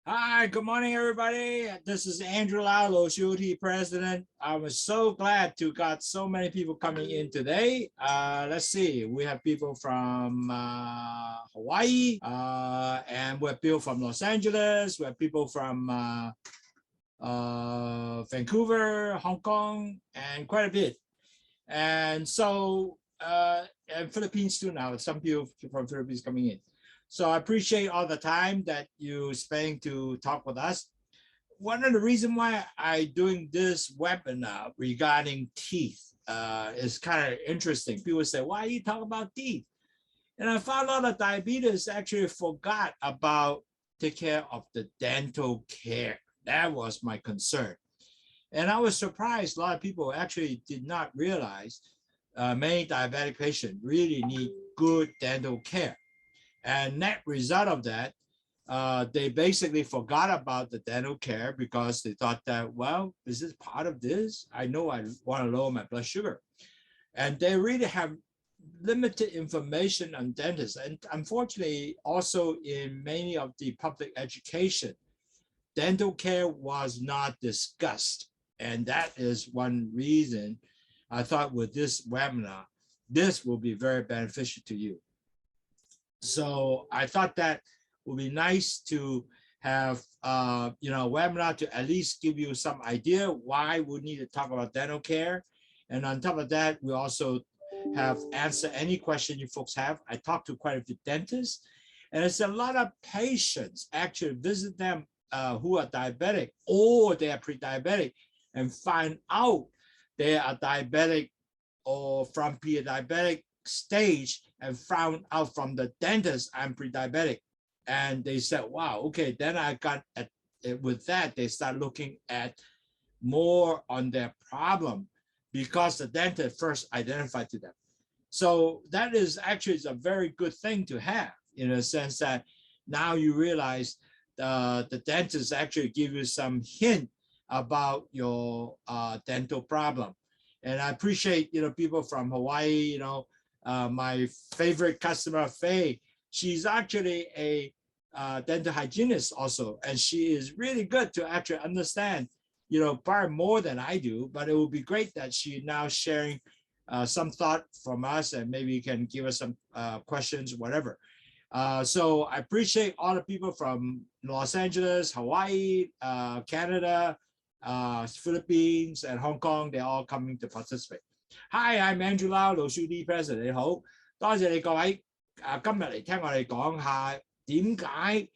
Hi, good morning, everybody. This is Andrew Lau, Lowsutea president. I was so glad to got so many people coming in today. Let's see, we have people from Hawaii, and we have people from Los Angeles. We have people from Vancouver, Hong Kong, and quite a bit. And so, and Philippines too now. Some people from Philippines coming in. So I appreciate all the time that you spend to talk with us. One of the reasons why I'm doing this webinar regarding teeth is kind of interesting. People say, why you talk about teeth? And I found out that diabetes actually forgot about take care of the dental care. That was my concern. And I was surprised a lot of people actually did not realize many diabetic patients really need good dental care. And net result of that, they basically forgot about the dental care because they thought that, well, is this part of this? I know I want to lower my blood sugar. And they really have limited information on dentists. And unfortunately, also in many of the public education, dental care was not discussed. And that is one reason I thought with this webinar, this will be very beneficial to you. So I thought that would be nice to have a webinar to at least give you some idea why we need to talk about dental care. And on top of that, we also have answer any question you folks have. I talked to quite a few dentists, and it's a lot of patients actually visit them who are diabetic or they are pre-diabetic and find out they are diabetic or from pre-diabetic stage and found out from the dentist I'm pre-diabetic. And they said, wow, okay, then I got with that, they start looking at more on their problem because the dentist first identified to them. So that is actually a very good thing to have in a sense that now you realize the dentist actually give you some hint about your dental problem. And I appreciate, people from Hawaii, my favorite customer, Faye, she's actually a dental hygienist also, and she is really good to actually understand, far more than I do, but it would be great that she now sharing some thought from us and maybe you can give us some questions, whatever. So I appreciate all the people from Los Angeles, Hawaii, Canada, Philippines, and Hong Kong. They're all coming to participate. Hi, I'm Andrew Lau, Lowsutea president. 你好，多謝你各位今日嚟聽我哋講下點解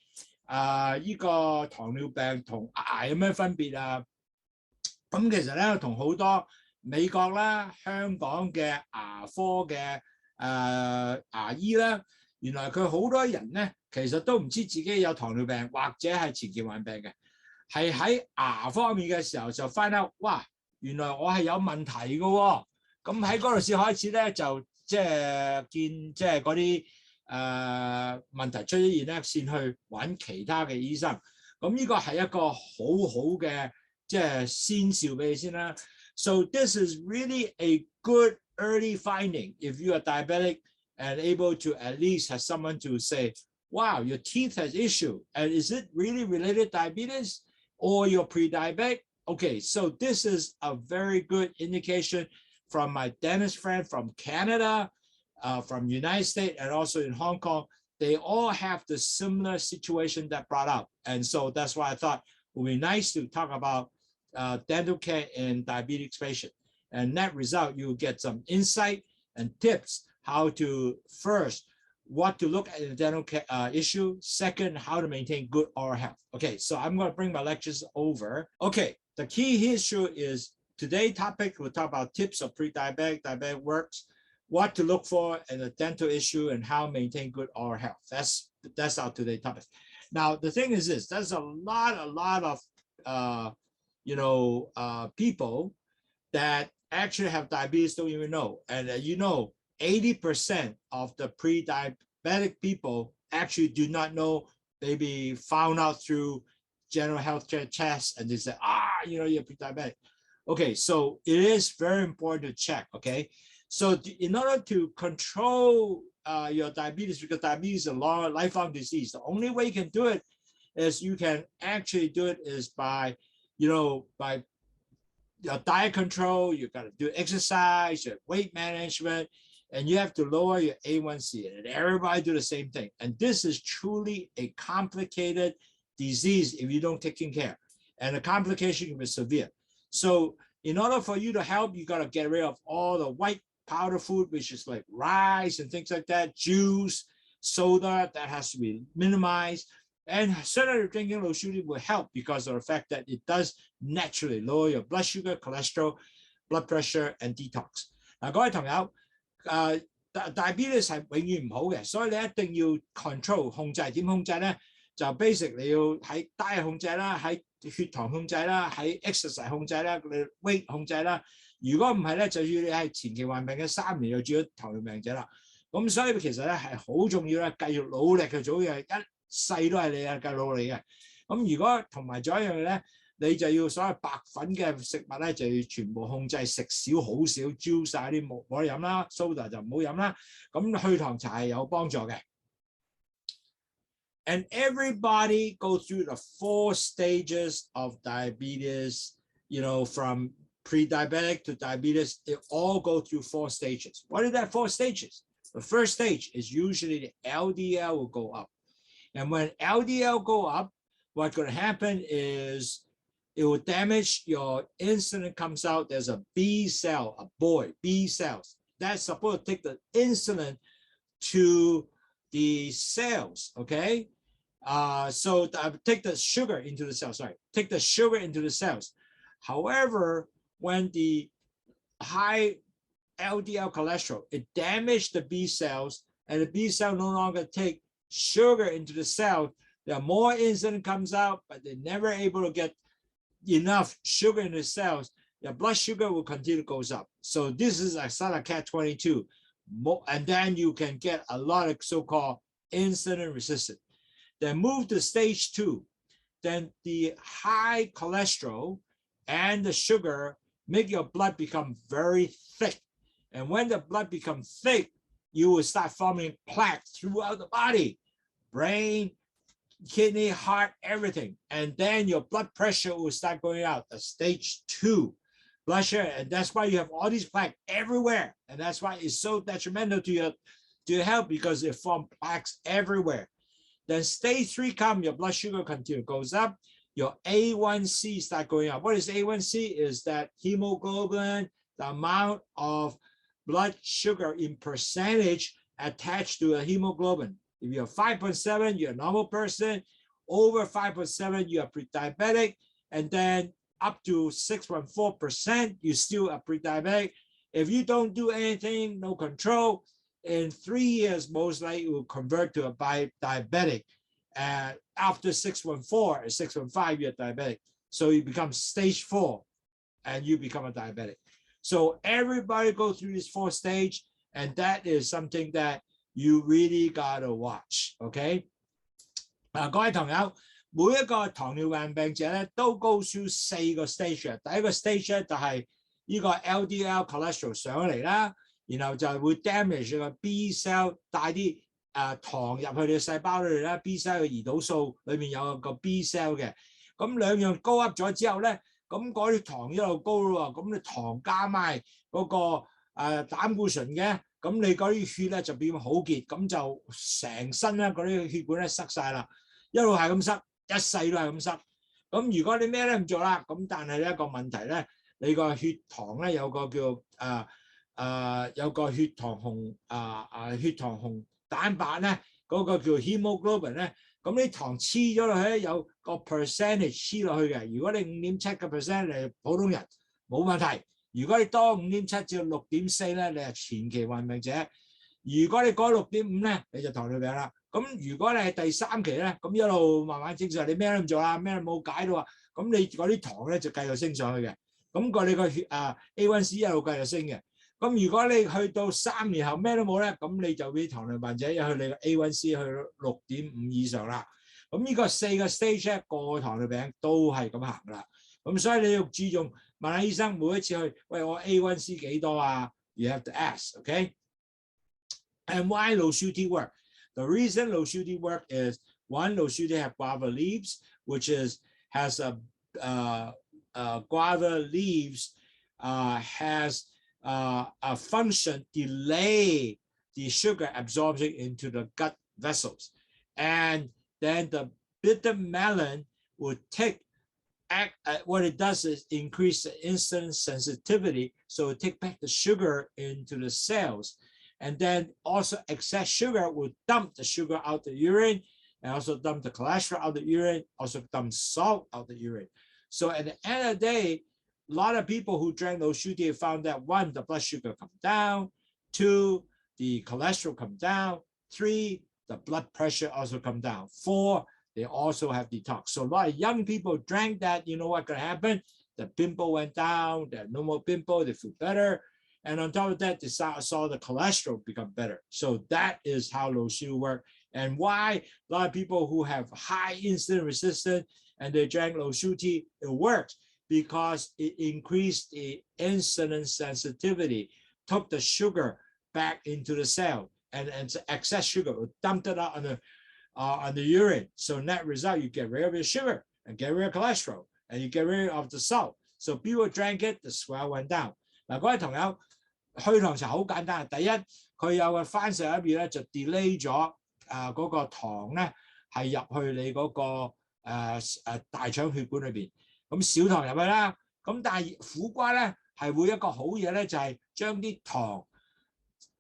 呢個糖尿病同牙有咩分別啊？咁其實咧，同好多美國啦、香港嘅牙科嘅牙醫啦，原來佢好多人咧，其實都唔知自己有糖尿病或者係前期患病嘅，係喺牙方面嘅時候就 find out， 哇，原來我係有問題嘅喎。咁喺嗰度先開始咧，就即係見即係嗰啲問題出現咧，先去揾其他嘅醫生。咁呢個係一個好好嘅即係先兆俾你先啦。So this is really a good early finding if you are diabetic and able to at least have someone to say, wow, your teeth has issue. And is it really related to diabetes or you're pre-diabetic? Okay, so this is a very good indication from my dentist friend from Canada, from United States, and also in Hong Kong. They all have the similar situation that brought up. And so that's why I thought it would be nice to talk about dental care in diabetes patients. And that result, you get some insight and tips how to first, what to look at in the dental care issue. Second, how to maintain good oral health. Okay, so I'm going to bring my lectures over. Okay, the key issue is today's topic. We'll talk about tips of pre-diabetic, diabetic works, what to look for in a dental issue, and how to maintain good oral health. That's our today's topic. Now, the thing is this, there's a lot of people that actually have diabetes don't even know. And 80% of the pre-diabetic people actually do not know, maybe found out through general health care tests, and they say, you're pre-diabetic. Okay, so it is very important to check, okay? So in order to control your diabetes, because diabetes is a lifelong disease, the only way you can do it is you can actually do it is by, by your diet control, you got to do exercise, your weight management, and you have to lower your A1C. And everybody do the same thing. And this is truly a complicated disease if you don't take care. And the complication can be severe. So in order for you to help, you got to get rid of all the white powder food, which is like rice and things like that, juice, soda, that has to be minimized. And certainly drinking Lowsutea will help because of the fact that it does naturally lower your blood sugar, cholesterol, blood pressure, and detox. 嗱，各位朋友，diabetes 係永遠唔好嘅，所以你一定要 control 控制。點控制咧？就 basic 你要喺 diet 控制啦，喺血糖控制啦，喺 exercise 控制啦，你 weight 控制啦。如果唔係咧，就算你係前期患病嘅3年就轉咗糖尿病者啦。咁所以其實咧係好重要咧，繼續努力去做嘢，一世都係你嘅努力嘅。咁如果同埋仲有一樣嘢咧，你就要所有白粉嘅食物咧，就要全部控制，食少好少 ，juice 晒啲冇得飲啦 ，soda 就唔好飲啦。咁去糖茶係有幫助嘅。And everybody go through the 4 stages of diabetes, from pre-diabetic to diabetes, they all go through 4 stages. What are that 4 stages? The first stage is usually the LDL will go up. And when LDL go up, what's going to happen is it will damage your insulin comes out. There's a B cell, B cells. That's supposed to take the insulin to the cells, okay? So take the sugar into the cells, take the sugar into the cells. However, when the high LDL cholesterol, it damaged the B cells, and the B cell no longer take sugar into the cell. There are more insulin comes out, but they're never able to get enough sugar in the cells. Your blood sugar will continue to goes up. So this is a sort of catch-22. And then you can get a lot of so-called insulin resistant. Then move to stage 2. Then the high cholesterol and the sugar make your blood become very thick. And when the blood becomes thick, you will start forming plaque throughout the body, brain, kidney, heart, everything. And then your blood pressure will start going out, the stage 2 blood sugar. And that's why you have all these plaques everywhere. And that's why it's so detrimental to your health, because it forms plaques everywhere. Then stage 3 comes, your blood sugar continue goes up, your A1C start going up. What is A1C? Is that hemoglobin, the amount of blood sugar in percentage attached to a hemoglobin. If you're 5.7, you're a normal person. Over 5.7, you're pre-diabetic. And then up to 6.4%, you're still a pre-diabetic. If you don't do anything, no control, in 3 years, most likely it will convert to a diabetic. After 6.4 or 6.5, you're diabetic. So you become stage 4 and you become a diabetic. So everybody go through this 4 stage, and that is something that you really gotta watch, okay? 各位朋友，每一個糖尿病病者咧都 go through 4個 stage。第一個 stage 咧就係呢個 LDL cholesterol 上嚟啦，然後就會 damage 個 B cell， 帶啲糖入去你嘅細胞裏邊啦。B cell 嘅胰島素裏面有個 B cell 嘅，咁兩樣高 up 咗之後咧，咁嗰啲糖一路高咯喎，咁你糖加埋嗰個膽固醇嘅。咁你嗰啲血咧就變好結，咁就成身咧嗰啲血管咧塞晒啦，一路係咁塞，一世都係咁塞。咁如果你咩都唔做啦，咁但係呢一個問題咧，你個血糖咧有個叫有個血糖紅蛋白咧，嗰個叫 hemoglobin 咧，咁啲糖黐咗落去咧有個 percentage 黐落去嘅。如果你5.7%你普通人冇問題。如果你多 5.7 至 6.4 咧，你係前期患病者；如果你過 6.5 咧，你就糖尿病啦。咁如果你係第3期咧，咁一路慢慢正常，你咩都唔做啦，咩都冇解到啊，咁你嗰啲糖咧就繼續升上去嘅。咁你個血A1C 一路繼續升嘅。咁如果你去到3年後咩都冇咧，咁你就俾糖尿病者入去你個 A1C 去到 6.5 以上啦。咁呢個4個 stage 咧，個糖尿病都係咁行噶啦。咁所以你要注重。問下醫生每一次去，喂我 A1C 幾多啊 ？You have to ask, okay? And why Lowsutea work? The reason Lowsutea work is One, Lowsutea have guava leaves, which has guava leaves has a function delay the sugar absorption into the gut vessels, and then the bitter melon would take what it does is increase the insulin sensitivity, so it take back the sugar into the cells, and then also excess sugar will dump the sugar out the urine, and also dump the cholesterol out the urine, also dump salt out the urine. So at the end of the day, a lot of people who drank Lowsutea found that 1, the blood sugar come down, 2, the cholesterol come down, 3, the blood pressure also come down, 4, they also have detox. So a lot of young people drank that. You know what could happen? The pimple went down, there are no more pimple, they feel better. And on top of that, they saw the cholesterol become better. So that is how Lowsutea works, and why a lot of people who have high insulin resistance and they drank Lowsutea, it works because it increased the insulin sensitivity, took the sugar back into the cell, and excess sugar, dumped it out on the urine. So net result, you get rid of your sugar and get rid of cholesterol, and you get rid of the salt. So people drank it, the swell went down. 嗱，各位朋友，去糖茶好簡單。第一，佢有個番石入邊咧就 delay 咗嗰個糖咧係入去你嗰個大腸血管裏邊，咁少糖入去啦。咁但係苦瓜咧係會一個好嘢咧，就係將啲糖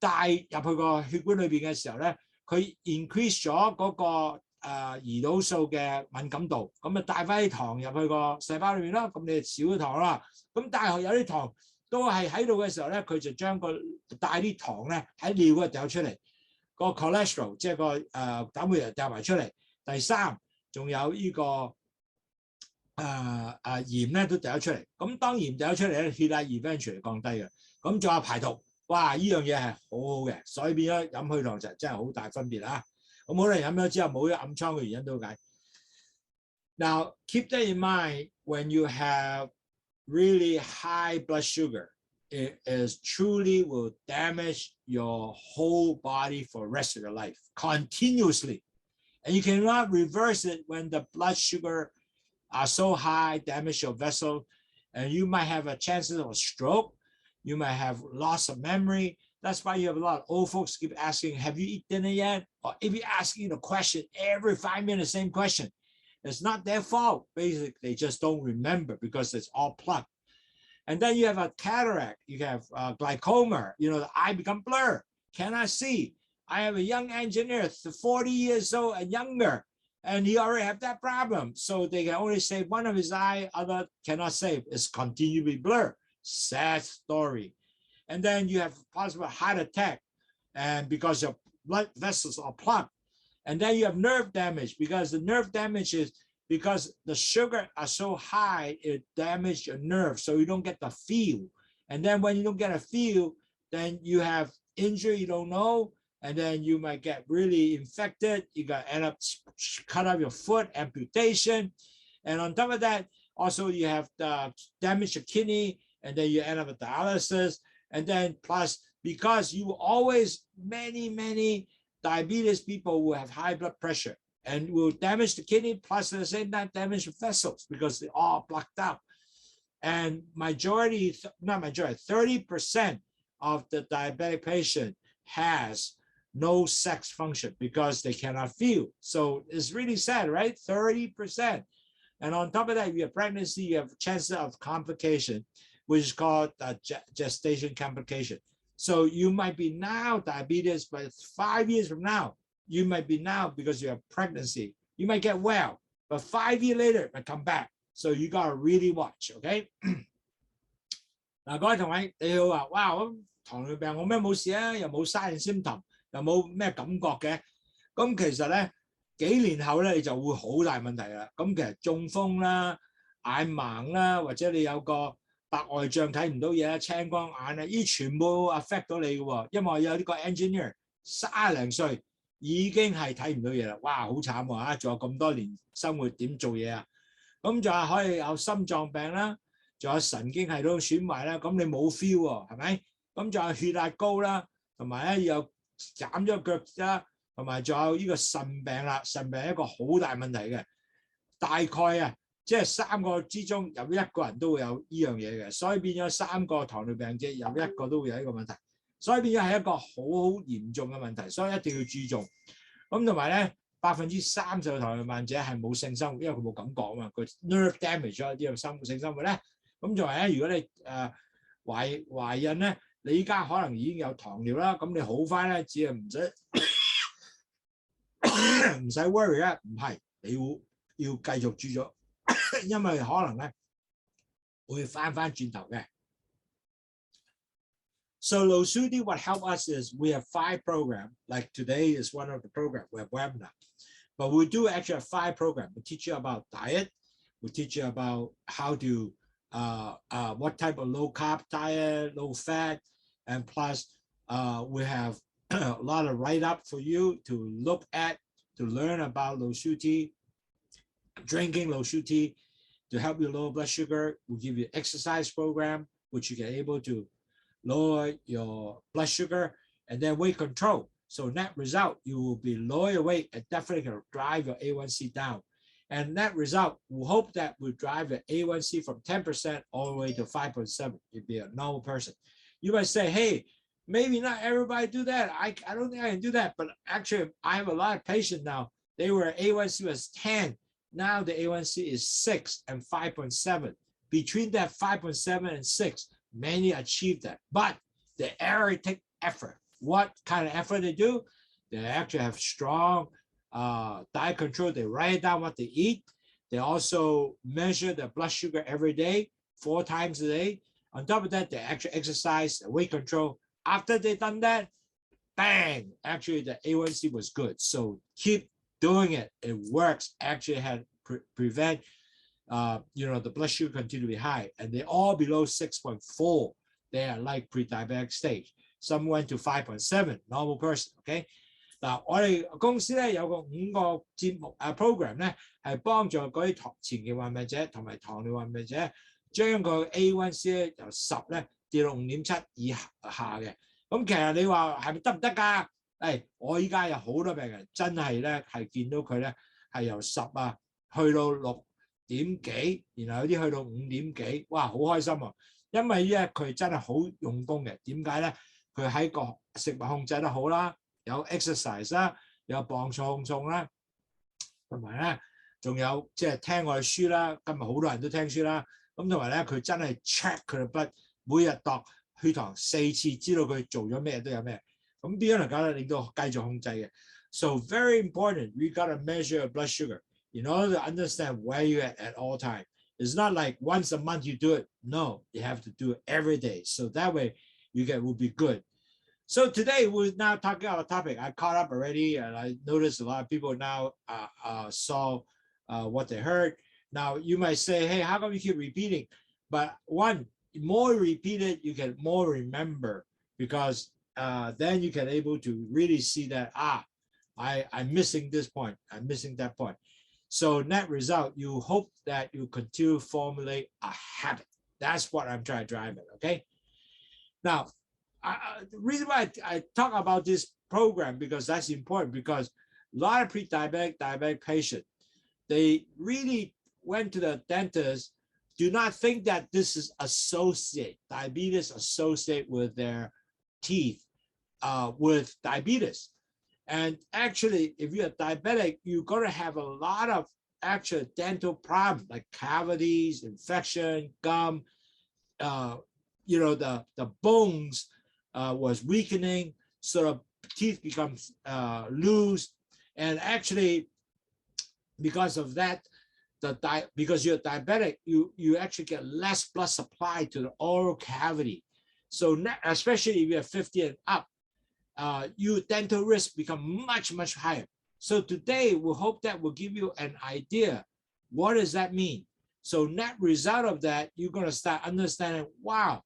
帶入去個血管裏邊嘅時候咧，佢 increase 咗嗰個胰島素嘅敏感度，咁啊帶翻啲糖入去個細胞裏面啦，咁你少咗糖啦。咁但係有啲糖都係喺度嘅時候咧，佢就將個帶啲糖咧喺尿嗰度掉出嚟，個 cholesterol 即係個膽固醇掉埋出嚟。第三，仲有呢個鹽咧都掉咗出嚟。咁當鹽掉咗出嚟咧，血壓 eventually 降低嘅。咁仲有排毒，哇！呢樣嘢係好好嘅，所以變咗飲去糖茶真係好大分別啊！咁好多人飲咗之後冇咗暗瘡嘅原因都解。Now keep that in mind when you have really high blood sugar. It is truly will damage your whole body for the rest of your life continuously. And you cannot reverse it when the blood sugar are so high, damage your vessel, and you might have a chance of a stroke. You might have loss of memory. That's why you have a lot of old folks keep asking, have you eaten dinner yet? Or if you asking the question every 5 minutes, same question. It's not their fault. Basically, they just don't remember because it's all plugged. And then you have a cataract, you have glaucoma, you know, the eye become blurred, cannot see. I have a young engineer, 40 years old and younger, and he already have that problem. So they can only save one of his eye, other cannot save. It's continually blurred. Sad story. And then you have possible heart attack, and because your blood vessels are plugged. And then you have nerve damage, because the nerve damage is because the sugar are so high, it damages your nerve, so you don't get the feel. And then when you don't get a feel, then you have injury you don't know, and then you might get really infected. You got to end up cut off your foot, amputation. And on top of that, also you have the damage your kidney, and then you end up with dialysis. And then plus, because you always, many diabetes people will have high blood pressure and will damage the kidney, plus at the same time damage the vessels because they're all blocked out. And majority, not majority, 30% of the diabetic patient has no sex function because they cannot feel. So it's really sad, right? 30%. And on top of that, you have pregnancy, you have chances of complication, which is called gestation complication. So you might be now diabetes, but 5 years from now, you might be now because you have pregnancy. You might get well, but 5 years later, it might come back. So you got to really watch, okay? 嗱，各位同學，你好啊！哇，我糖尿病我咩冇事啊，又冇 sign symptom，又冇咩感覺嘅。咁其實咧，幾年後咧，你就會好大問題啦。咁其實中風啦、眼盲啦，或者你有個白外障睇唔到嘢啦、青光眼啦，呢全部 affect 到你嘅喎。因為我有呢個 engineer 30零歲已經係睇唔到嘢啦，哇，好慘喎嚇！仲有咁多年生活點做嘢啊？咁就係可以有心臟病啦。仲有神經系統損壞啦，咁你冇 feel 喎，係咪？咁仲有血壓高啦，同埋咧又斬咗腳啦，同埋仲有呢個腎病啦，腎病係一個好大問題嘅，大概啊，即係3個之中有1個人都會有呢樣嘢嘅，所以變咗3個糖尿病者有1個都會有呢個問題，所以變咗係一個好嚴重嘅問題，所以一定要注重。咁同埋咧，30%嘅糖尿病患者係冇性生活，因為佢冇感覺啊嘛，佢 nerve damage 咗啲性生活咧。咁仲係咧，如果你懷孕咧，你依家可能已經有糖尿啦，咁你好翻咧，只係唔使 worry 啊，唔係，你要繼續注咗，因為可能咧會翻轉頭嘅。So Lowsutea, what helped us is we have 5 programs. Like today is one of the programs. We have webinar, but we do actually have 5 programs. We teach you about diet. We teach you about how to what type of low carb diet, low fat, and plus we have a lot of write up for you to look at, to learn about Lowsutea, drinking Lowsutea to help you lower blood sugar. We give you exercise program, which you can able to lower your blood sugar, and then weight control. So net result, you will be lower your weight and definitely can drive your A1C down. And net result, we hope that will drive your A1C from 10% all the way to 5.7. You'll be a normal person. You might say, hey, maybe not everybody do that. I don't think I can do that. But actually, I have a lot of patients now. They were A1C was 10. Now the A1C is 6 and 5.7. Between that 5.7 and 6, many achieve that. But the area take effort. What kind of effort they do? They actually have strong diet control. They write down what they eat. They also measure their blood sugar every day, 4 times a day. On top of that, they actually exercise, weight control. After they done that, bang, actually the A1C was good. So keep doing it. It works. Actually had prevent the blood sugar continue to be high, and they all below 6.4. They are like pre-diabetic stage. Some went to 5.7, normal person. Okay. 嗱，我哋公司咧有個5個節目program 咧，係幫助嗰啲前期患病者同埋糖尿患病者，將個 A1C 咧由10咧跌到5.7以下嘅。咁其實你話係咪得唔得㗎？我依家有好多病人真係咧係見到佢咧係由10去到6點幾，然後有啲去到5點幾，哇！好開心啊！因為咧佢真係好用功嘅。點解咧？佢喺個食物控制得好啦。有 exercise 啦，有磅重啦，同埋咧，仲有即係聽我嘅書啦。今日好多人都聽書啦。咁同埋咧，佢真係 check 佢嘅 blood， 每日度血糖4次，知道佢做咗咩都有咩。咁邊樣能夠令到繼續控制嘅 ？So very important, we gotta measure your blood sugar in order to understand where you're at all time. It's not like once a month you do it. No, you have to do it every day. So that way you will be good. So today we're now talking about a topic. I caught up already, and I noticed a lot of people now saw what they heard. Now you might say, "Hey, how come you keep repeating?" But one, more repeated, you can more remember because then you can able to really see that I'm missing this point, I'm missing that point. So net result, you hope that you continue to formulate a habit. That's what I'm trying to drive at. Okay. Now. The reason why I talk about this program because that's important because a lot of diabetic patients, they really went to the dentist, do not think that this is diabetes associated with their teeth, with diabetes. And actually, if you're diabetic, you're going to have a lot of actual dental problems like cavities, infection, gum, the bones was weakening, so the teeth becomes loose, and actually because of that, because you're diabetic, you actually get less blood supply to the oral cavity. So especially if you're 50 and up, your dental risk become much higher. So today we hope that will give you an idea. What does that mean? So net result of that, you're going to start understanding, wow,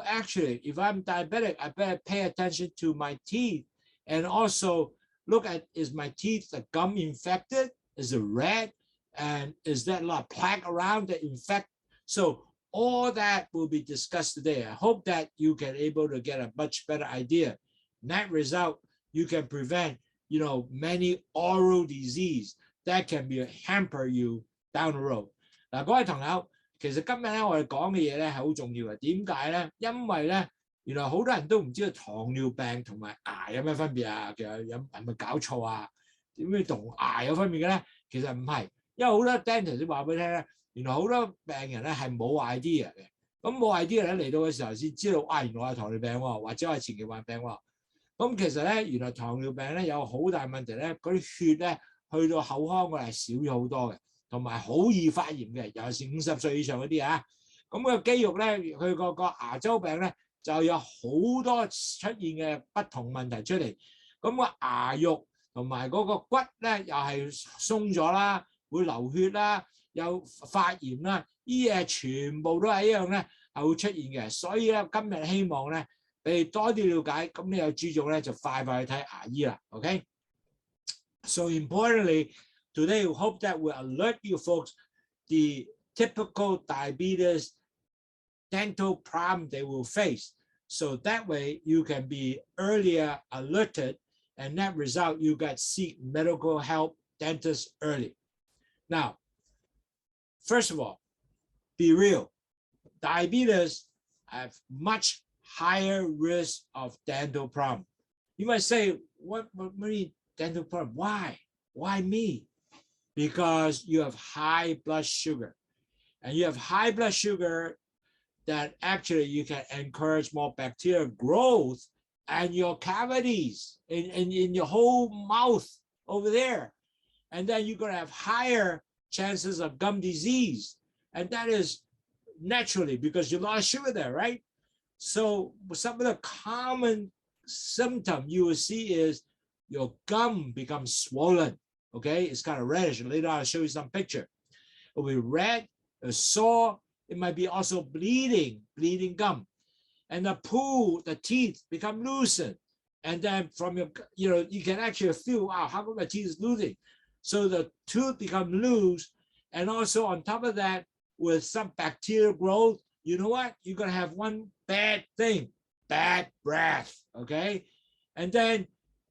actually, if I'm diabetic, I better pay attention to my teeth and also look at, is my teeth, the gum infected? Is it red? And is there a lot of plaque around that infect? So all that will be discussed today. I hope that you can able to get a much better idea. Net result, you can prevent many oral disease that can be hamper you down the road。嗱，各位朋友，其實今日咧我哋講嘅嘢咧係好重要嘅。點解咧？因為咧原來好多人都唔知道糖尿病同埋牙有咩分別啊？其實係咪搞錯啊？點解同牙有分別嘅咧？其實唔係，因為好多 dentist 都話俾你聽咧，原來好多病人咧係冇 idea 嘅。咁冇 idea 咧嚟到嘅時候先知道，原來我係糖尿病喎，或者我係前期患病喎。咁其實咧，原來糖尿病咧有好大問題咧，嗰啲血咧去到口腔嗰度係少咗好多嘅，同埋好易發炎嘅，尤其是50歲以上嗰啲啊。咁個肌肉咧，佢個牙周病咧就有好多出現嘅不同問題出嚟。咁個牙肉同埋嗰個骨咧又係鬆咗啦，會流血啦，有發炎啦，呢嘢全部都係一樣咧係會出現嘅。所以咧今日希望咧俾你多啲了解，咁你有注重咧就快快去睇牙醫啦。OK？ So importantly, today we hope that we alert you folks the typical diabetes dental problem they will face. So that way you can be earlier alerted, and that result you get seek medical help dentist early. Now, first of all, be real. Diabetes have much higher risk of dental problem. You might say, what mean dental problem? Why? Why me? Because you have high blood sugar. And you have high blood sugar that actually you can encourage more bacterial growth and your cavities in your whole mouth over there. And then you're going to have higher chances of gum disease. And that is naturally because you lost sugar there, right? So some of the common symptoms you will see is your gum becomes swollen. Okay, it's kind of reddish. Later I'll show you some picture. It will be red, sore. It might be also bleeding gum. And the poo, the teeth become loosened. And then from your, you can actually feel, wow, how come my teeth is losing? So the tooth become loose. And also on top of that, with some bacterial growth, you know what? You're going to have one bad thing, bad breath, okay? And then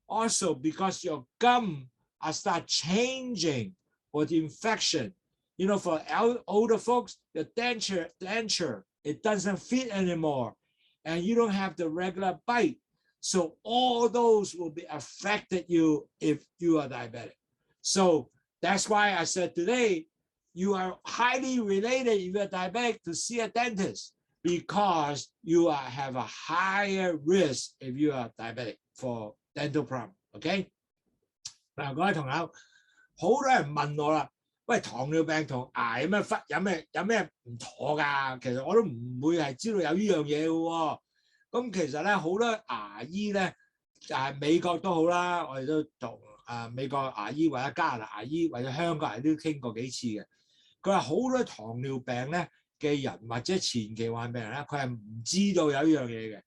also because your gum start changing for the infection, for older folks, the denture, it doesn't fit anymore. And you don't have the regular bite. So all those will be affected you if you are diabetic. So that's why I said today, you are highly related if you're diabetic to see a dentist because you have a higher risk if you are diabetic for dental problem. Okay? 嗱，各位同學，好多人問我啦，喂，糖尿病同牙有咩唔妥㗎？其實我都唔會係知道有呢樣嘢嘅喎。咁其實咧，好多牙醫咧，美國都好啦，我哋都同美國牙醫或者加拿大牙醫或者香港牙醫都傾過幾次嘅。佢話好多糖尿病咧嘅人或者前期患病人咧，佢係唔知道有呢樣嘢嘅。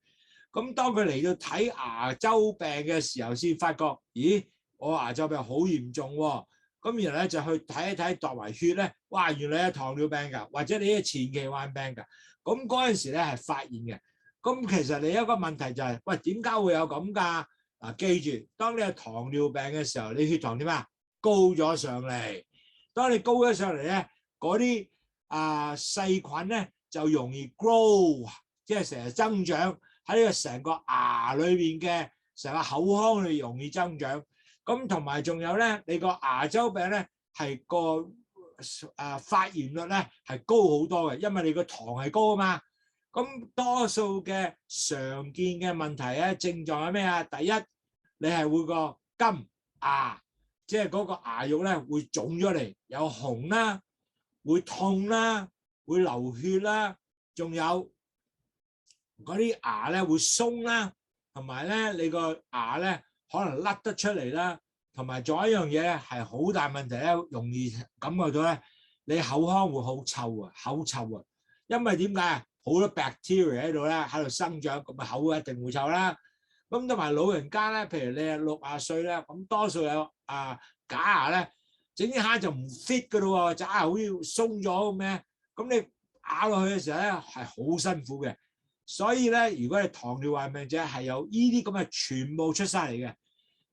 咁當佢嚟到睇牙周病嘅時候，先發覺，咦，我牙周病好嚴重喎。咁然後咧就去睇一睇度埋血咧，哇，原來係糖尿病㗎，或者你係前期患病㗎。咁嗰陣時咧係發現嘅。咁其實你有一個問題就係，喂，點解會有咁㗎？嗱，記住，當你係糖尿病嘅時候，你血糖點啊？高咗上嚟。當你高咗上嚟咧，嗰啲細菌咧就容易 grow， 即係成日增長喺呢個成個牙裏邊嘅成個口腔裏容易增長。咁同埋仲有咧，你個牙周病咧係個發炎率咧係高好多嘅，因為你個糖係高啊嘛。咁多數嘅常見嘅問題咧症狀係咩啊？第一，你係會個金牙，即係嗰個牙肉咧會腫咗嚟，有紅啦，會痛啦，會流血啦，仲有嗰啲牙咧會鬆啦，同埋咧你個牙咧可能甩得出嚟啦，同埋仲有一樣嘢咧係好大問題咧，容易感覺到咧你口腔會好臭啊，口臭啊，因為點解啊？好多 bacteria 喺度咧，喺度生長，咁口一定會臭啦。咁同埋老人家咧，譬如你係60歲咧，咁多數有假牙咧，整一下就唔 fit 噶咯喎，假牙好似鬆咗咁樣，咁你咬落去嘅時候咧係好辛苦嘅。所以咧，如果你糖尿患病者係有呢啲咁嘅全部出晒嚟嘅，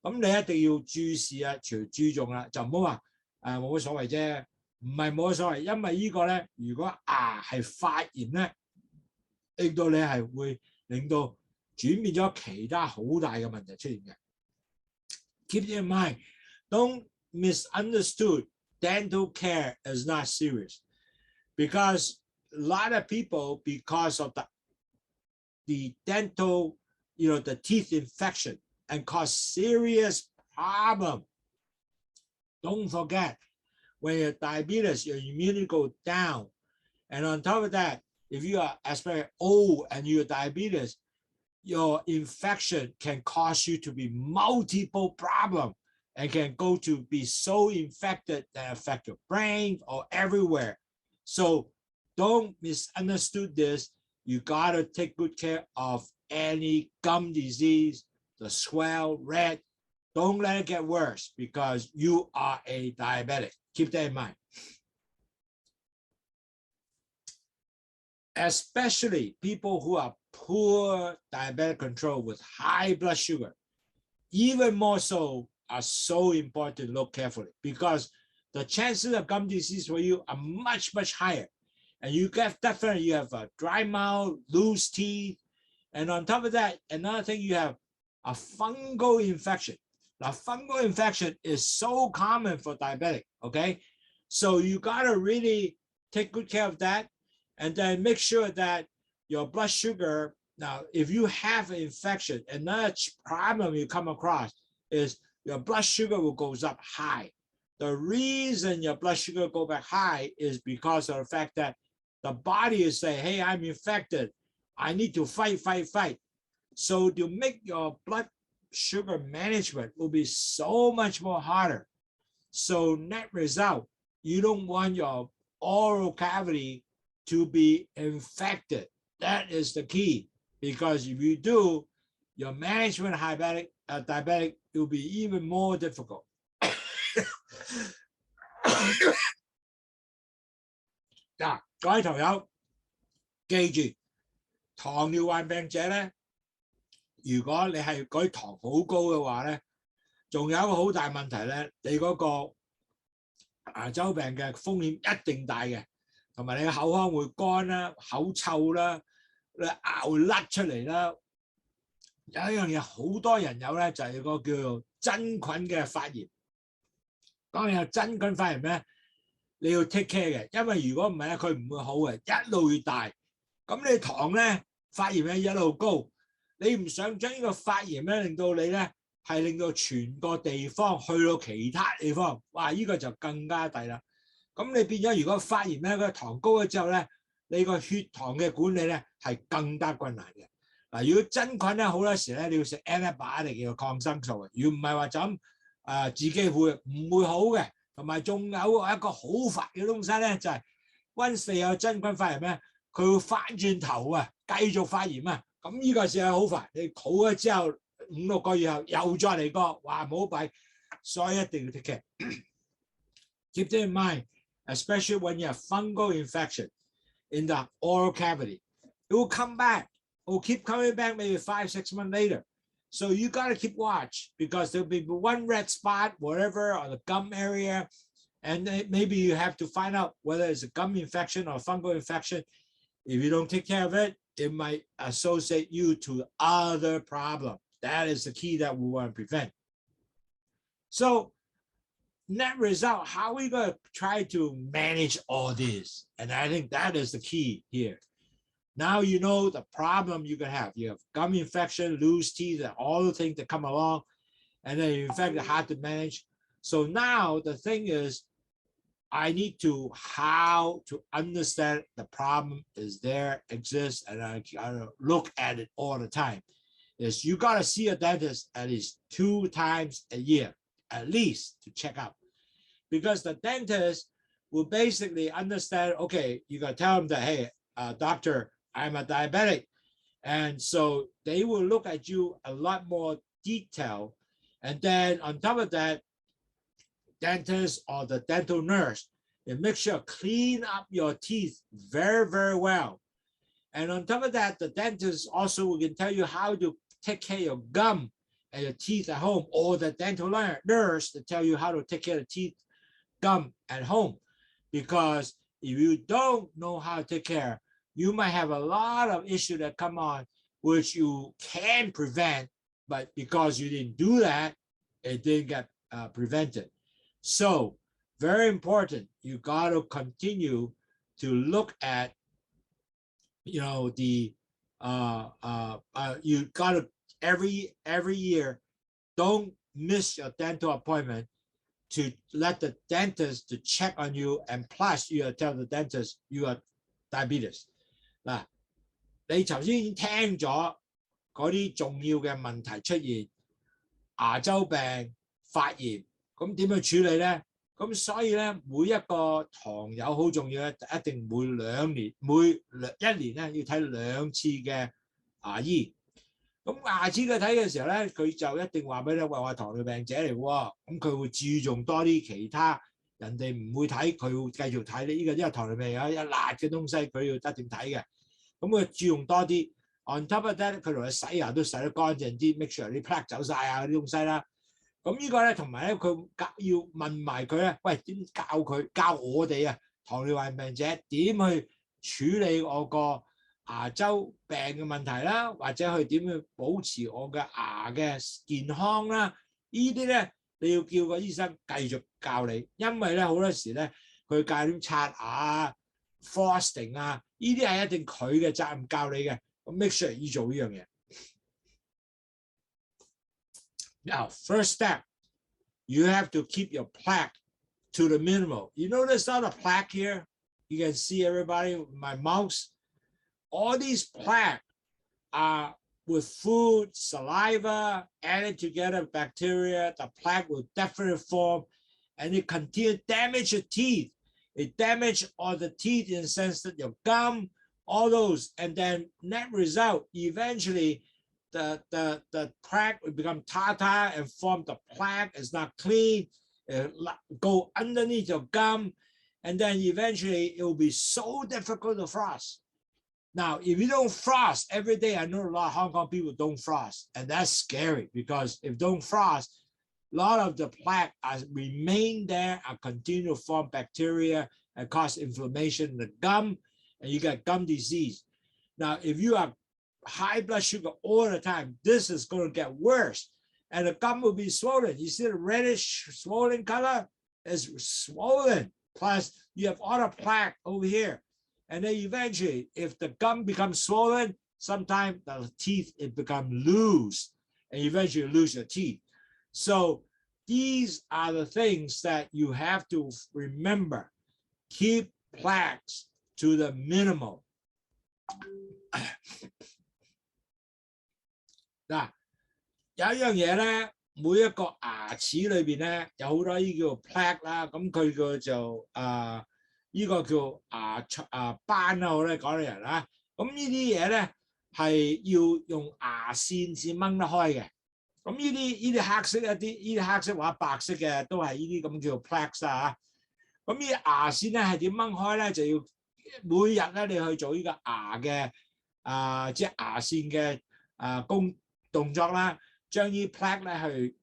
咁你一定要注視啊，注重啦，就唔好話冇乜所謂啫，唔係冇乜所謂，因為呢個咧，如果牙係發炎咧，令到你係會令到轉變咗其他好大嘅問題出現嘅。Keep in mind, don't misunderstood. Dental care is not serious because a lot of people, because of the dental, the teeth infection and cause serious problem. Don't forget, when you're diabetes, your immunity goes down. And on top of that, if you are especially old and you're diabetes, your infection can cause you to be multiple problems and can go to be so infected that affect your brain or everywhere. So don't misunderstood this. You gotta take good care of any gum disease, the swell, red. Don't let it get worse because you are a diabetic. Keep that in mind. Especially people who are poor diabetic control with high blood sugar, even more so, are so important to look carefully because the chances of gum disease for you are much, much higher. And you definitely have a dry mouth, loose teeth. And on top of that, another thing, you have a fungal infection. Now, fungal infection is so common for diabetic, okay? So you gotta really take good care of that and then make sure that your blood sugar, now, if you have an infection, another problem you come across is your blood sugar will go up high. The reason your blood sugar go back high is because of the fact that the body is saying, hey, I'm infected. I need to fight. So to make your blood sugar management will be so much more harder. So net result, you don't want your oral cavity to be infected. That is the key. Because if you do, your management diabetic will be even more difficult. 嗱，各位朋友，記住，糖尿患病者咧，如果你係嗰啲糖好高嘅話咧，仲有一個好大問題咧，你嗰個牙周病嘅風險一定大嘅，同埋你嘅口腔會乾啦、口臭啦、你牙會甩出嚟啦。有一樣嘢好多人有咧，就係個叫做真菌嘅發炎。當你有真菌發炎咧，你要 take care 嘅，因為如果唔係咧，佢唔會好嘅，一路越大。咁你糖咧發炎咧一路高，你唔想將呢個發炎咧令到你咧係令到全個地方去到其他地方，哇！呢個就更加弊啦。咁你變咗，如果發炎咧個糖高咗之後咧，你個血糖嘅管理咧係更加困難嘅。嗱，如果真菌咧好多時咧，你要食 antibiotic 叫抗生素嘅，如果唔係話就咁自己會唔會好嘅。同埋仲有一個好煩嘅東西咧，就係 once 你有真菌發炎咧，佢會翻轉頭啊，繼續發炎啊。咁呢個時候好煩，你好咗之後5-6個月後又再嚟過，哇冇弊，所以一定要 take care。Keep that in mind, especially when you have fungal infection in the oral cavity. It will come back. It will keep coming back maybe 5-6 months later. So you got to keep watch because there'll be one red spot, whatever, on the gum area. And maybe you have to find out whether it's a gum infection or fungal infection. If you don't take care of it, it might associate you to other problems. That is the key that we want to prevent. So net result, how are we going to try to manage all this? And I think that is the key here. Now you know the problem you can have. You have gum infection, loose teeth, and all the things that come along. And then in fact, it's hard to manage. So now the thing is, I need to how to understand the problem is there, exists, and I gotta look at it all the time. Is you gotta see a dentist at least 2 times a year, at least, to check out. Because the dentist will basically understand, okay, you gotta tell them that, hey, doctor, I'm a diabetic. And so they will look at you a lot more detail. And then on top of that, dentist or the dental nurse, they make sure clean up your teeth very, very well. And on top of that, the dentist also can tell you how to take care of your gum at your teeth at home, or the dental nurse to tell you how to take care of teeth gum at home. Because if you don't know how to take care, you might have a lot of issues that come on which you can prevent, but because you didn't do that, it didn't get prevented. So very important, you got to continue to look at, you know, the you got to every year, don't miss your dental appointment to let the dentist to check on you, and plus you tell the dentist you are diabetes. 嗱，你頭先已經聽咗嗰啲重要嘅問題出現，牙周病、發炎，咁點去處理咧？咁所以咧，每一個堂友好重要咧，一定每一年咧要睇2次嘅牙醫。咁牙齒佢睇嘅時候咧，佢就一定話俾你喂，我係糖尿病者嚟喎，咁佢會注重多啲其他人哋唔會睇，佢會繼續睇呢個，因為糖尿病有一辣嘅東西，佢要得點睇嘅。咁佢注重多啲。On top of that，佢同你洗牙都洗得乾淨啲 ，make sure 啲 plaque 走晒啊嗰啲東西啦。咁呢個咧，同埋咧，佢要問埋佢咧，喂，點教我哋啊糖尿病者點去處理我個牙周病嘅問題啦，或者去點去保持我嘅牙嘅健康啦？呢啲咧你要叫個醫生繼續教你，因為咧好多時咧佢教點刷牙、frosting 啊，呢啲係一定佢嘅責任教你嘅。咁 make sure 要做呢樣嘢。Now, first step, you have to keep your plaque to the minimal. You notice all the plaque here? You can see everybody with my mouse. All these plaque are with food, saliva, added together bacteria. The plaque will definitely form, and it continue to damage your teeth. It damage all the teeth in the sense that your gum, all those, and then net result, eventually the plaque will become tartar and form the plaque. It's not clean, go underneath your gum, and then eventually it will be so difficult to floss. Now, if you don't floss every day, I know a lot of Hong Kong people don't floss, and that's scary because if don't floss, a lot of the plaque remain there and continue to form bacteria and cause inflammation in the gum, and you get gum disease. Now, if you have high blood sugar all the time, this is going to get worse, and the gum will be swollen. You see the reddish swollen color is swollen. Plus, you have all the plaque over here. And then eventually, if the gum becomes swollen, sometimes the teeth, it becomes loose, and eventually you lose your teeth. So these are the things that you have to remember. Keep plaques to the minimal. 嗱，有一樣嘢咧，每一個牙齒裏邊咧有好多呢叫做 plaque 啦，咁佢個就呢個叫斑啦，我哋講啲人啦，咁呢啲嘢咧係要用牙線先掹得開嘅。咁呢啲黑色一啲，呢啲黑色或者白色嘅都係呢啲咁叫做 plaques 啊。咁呢啲牙線咧係點掹開咧？就要每日咧你去做呢個牙嘅即係牙線嘅動作啦，將呢啲 plaque 咧去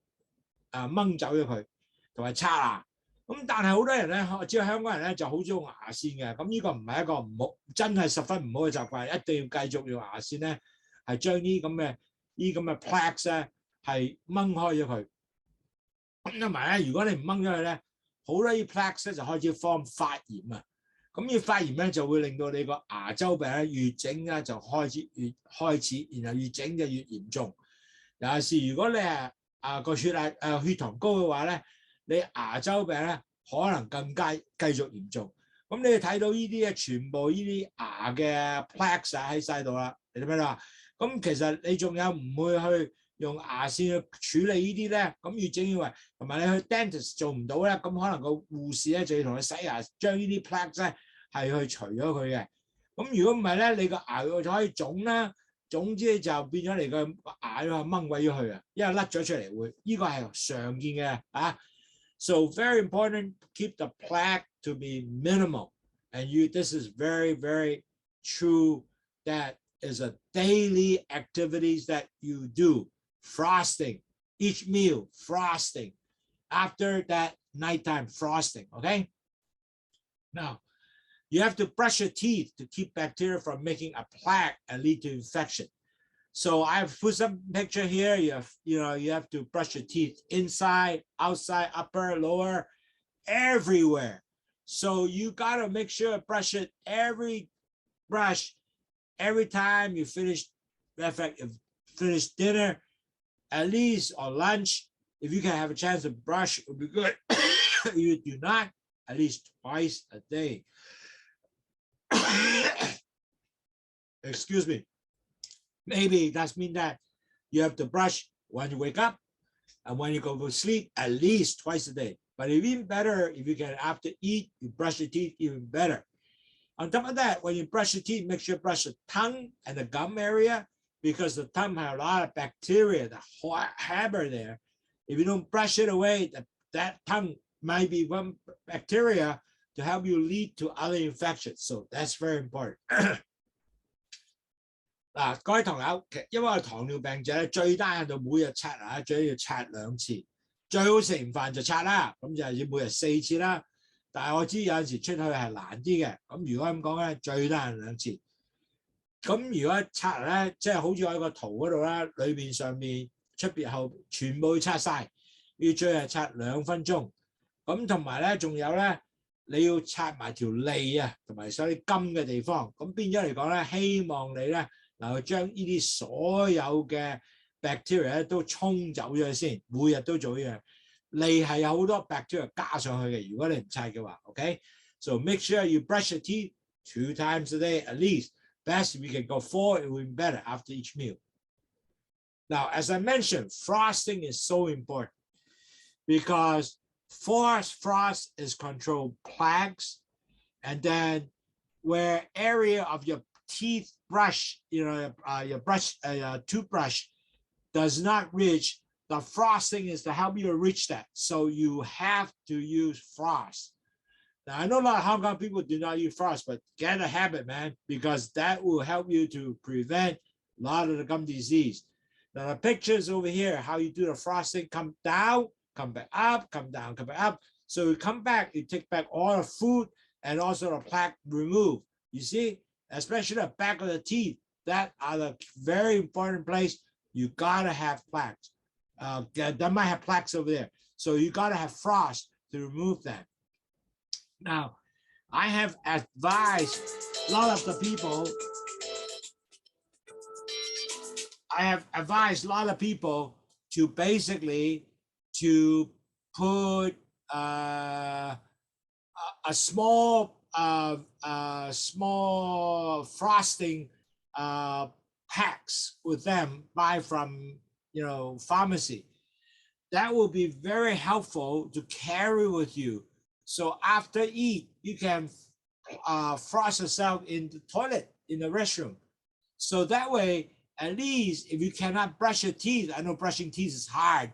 掹走咗佢，同埋刷牙。咁但係好多人咧，我知道香港人咧就好中意用牙線嘅，咁呢個唔係一個唔好，真係十分唔好嘅習慣，一定要繼續用牙線咧，係將呢咁嘅 plaques 咧係掹開咗佢。咁同埋咧，如果你唔掹咗佢咧，好多啲 plaques 咧就開始form發炎啊。咁呢發炎咧就會令到你個牙周病咧越整咧就開始，然後越整就越嚴重。尤其是如果你係個血糖高嘅話咧，你牙周病咧可能更加繼續嚴重。咁你睇到呢啲咧，全部呢啲牙嘅 plaques 喺晒度啦，你睇唔睇到啊？咁其實你仲有唔會去用牙線去處理呢啲咧？咁越整越為，同埋你去 dentist 做唔到咧，咁可能個護士咧就要同你洗牙，將呢啲 plaques 咧係去除咗佢嘅。咁如果唔係咧，你個牙就可以腫啦，總之就變咗你個牙掹鬼咗佢啊，因為甩咗出嚟會，呢個係常見嘅啊。So very important, keep the plaque to be minimal. And this is very, very true. That is a daily activities that you do. Frosting, each meal, frosting. After that nighttime frosting, okay? Now, you have to brush your teeth to keep bacteria from making a plaque and lead to infection. So I've put some picture here. You have to brush your teeth inside, outside, upper, lower, everywhere. So you gotta make sure brush it every time you finish. In fact, if finish dinner, at least, or lunch, if you can have a chance to brush, it would be good. You do not, at least twice a day. Excuse me. Maybe that means that you have to brush when you wake up and when you go to sleep, at least twice a day. But even better, if you can, after eat, you brush your teeth, even better. On top of that, when you brush your teeth, make sure you brush the tongue and the gum area, because the tongue has a lot of bacteria that harbor there. If you don't brush it away, that tongue might be one bacteria to help you lead to other infections. So that's very important. 嗱，各位同友，因為糖尿病者咧，最低限度每日刷牙，最緊要刷2次，最好食完飯就刷啦，咁就要每日4次啦。但係我知有陣時出去係難啲嘅，咁如果咁講咧，最低限2次。咁如果刷牙咧，即係好似喺個圖嗰度啦，裏面、上面、出邊後全部要刷晒，要最係刷2分鐘。咁同埋咧，仲有咧，你要刷埋條脷啊，同埋所有啲金嘅地方。咁變咗嚟講咧，希望你咧能夠將呢啲所有嘅 bacteria 都沖走咗先，每日都做呢樣。脷係有好多 bacteria 加上去嘅，如果你唔刷嘅話 ，OK？ So make sure you brush your teeth 2 times a day at least. Best if you can go 4, it will be better after each meal. Now, as I mentioned, frosting is so important because frost is control plaques, and then where area of your teeth brush, your toothbrush does not reach, the frosting is to help you reach that. So you have to use frost. Now, I know a lot of Hong Kong people do not use frost, but get a habit, man, because that will help you to prevent a lot of the gum disease. Now, the pictures over here, how you do the frosting, come down, come back up, come down, come back up. So you come back, you take back all the food and also the plaque removed. You see, especially the back of the teeth, that are the very important place. You gotta have plaques. That might have plaques over there. So you gotta have frost to remove that. Now, I have advised a lot of the people, to basically to put a small frosting packs with them, buy from pharmacy. That will be very helpful to carry with you. So after eat, you can frost yourself in the toilet, in the restroom. So that way, at least if you cannot brush your teeth, I know brushing teeth is hard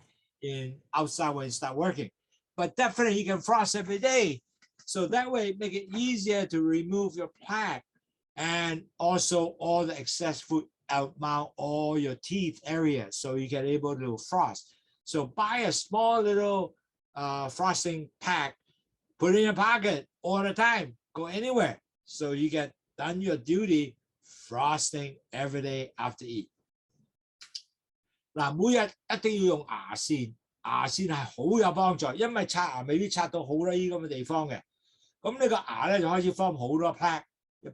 outside when you start working, but definitely you can frost every day. So that way, make it easier to remove your plaque and also all the excess food out all your teeth area, so you can able to frost. So buy a small little frosting pack, put it in your pocket all the time, go anywhere. So you get done your duty frosting every day after eat. 嗱，每日一定要用牙線，牙線係好有幫助，因為刷牙未必刷到好多呢咁嘅地方嘅。咁你個牙咧就開始 form 好多 plaque，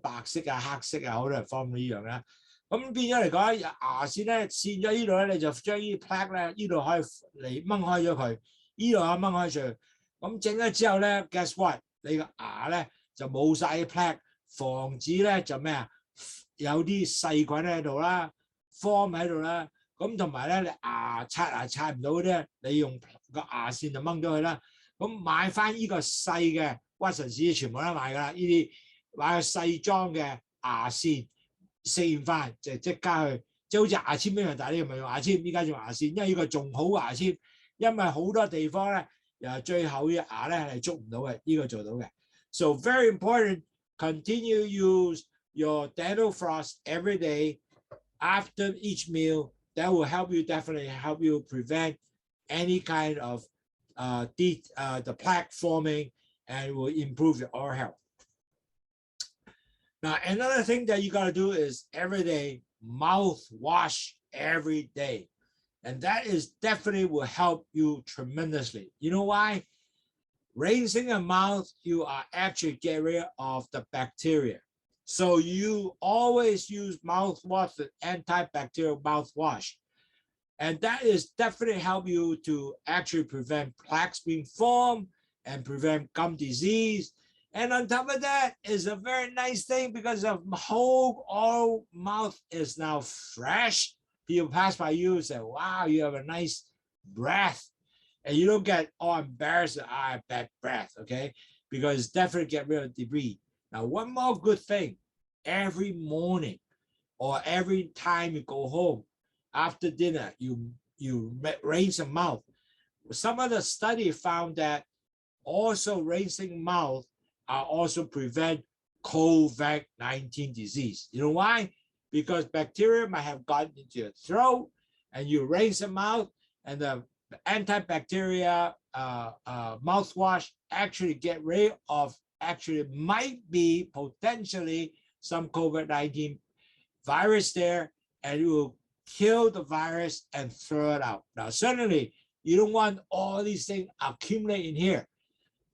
白色啊、黑色啊，好多人 form 呢樣啦。咁變咗嚟講，牙線咧線咗呢度咧，你就將呢啲 plaque 咧，呢度可以嚟掹開咗佢，呢度可以掹開咗。咁整咗之後咧 ，guess what？ 你個牙咧就冇晒啲 plaque， 防止咧就咩啊？有啲細菌喺度啦 ，form 喺度啦。咁同埋咧，你刷牙刷唔到嗰啲，你用個牙線就掹咗佢啦。咁買翻呢個細嘅屈臣氏全部都買㗎啦，呢啲買個細裝嘅牙線，食完飯就即刻去，即係好似牙籤一樣，但係呢個唔係用牙籤，依家用牙線，因為呢個仲好牙籤，因為好多地方咧又最後嘅牙咧係捉唔到嘅，呢個做到嘅。So very important, continue use your dental floss every day after each meal. That will help you, definitely help you prevent any kind of the plaque forming, and will improve your oral health. Now, another thing that you got to do is every day mouthwash every day. And that is definitely will help you tremendously. You know why? Rinsing your mouth, you are actually getting rid of the bacteria. So you always use mouthwash, the antibacterial mouthwash. And that is definitely help you to actually prevent plaques being formed and prevent gum disease. And on top of that is a very nice thing because the whole oral mouth is now fresh. People pass by you and say, wow, you have a nice breath. And you don't get all embarrassed, I have bad breath, okay? Because definitely get rid of debris. Now, one more good thing, every morning or every time you go home, after dinner, you rinse your mouth. Some of the study found that also rinsing mouth also prevent COVID-19 disease. You know why? Because bacteria might have gotten into your throat, and you rinse the mouth, and the antibacterial mouthwash actually get rid of, actually might be potentially some COVID-19 virus there, and it will kill the virus and throw it out. Now, certainly, you don't want all these things accumulate in here.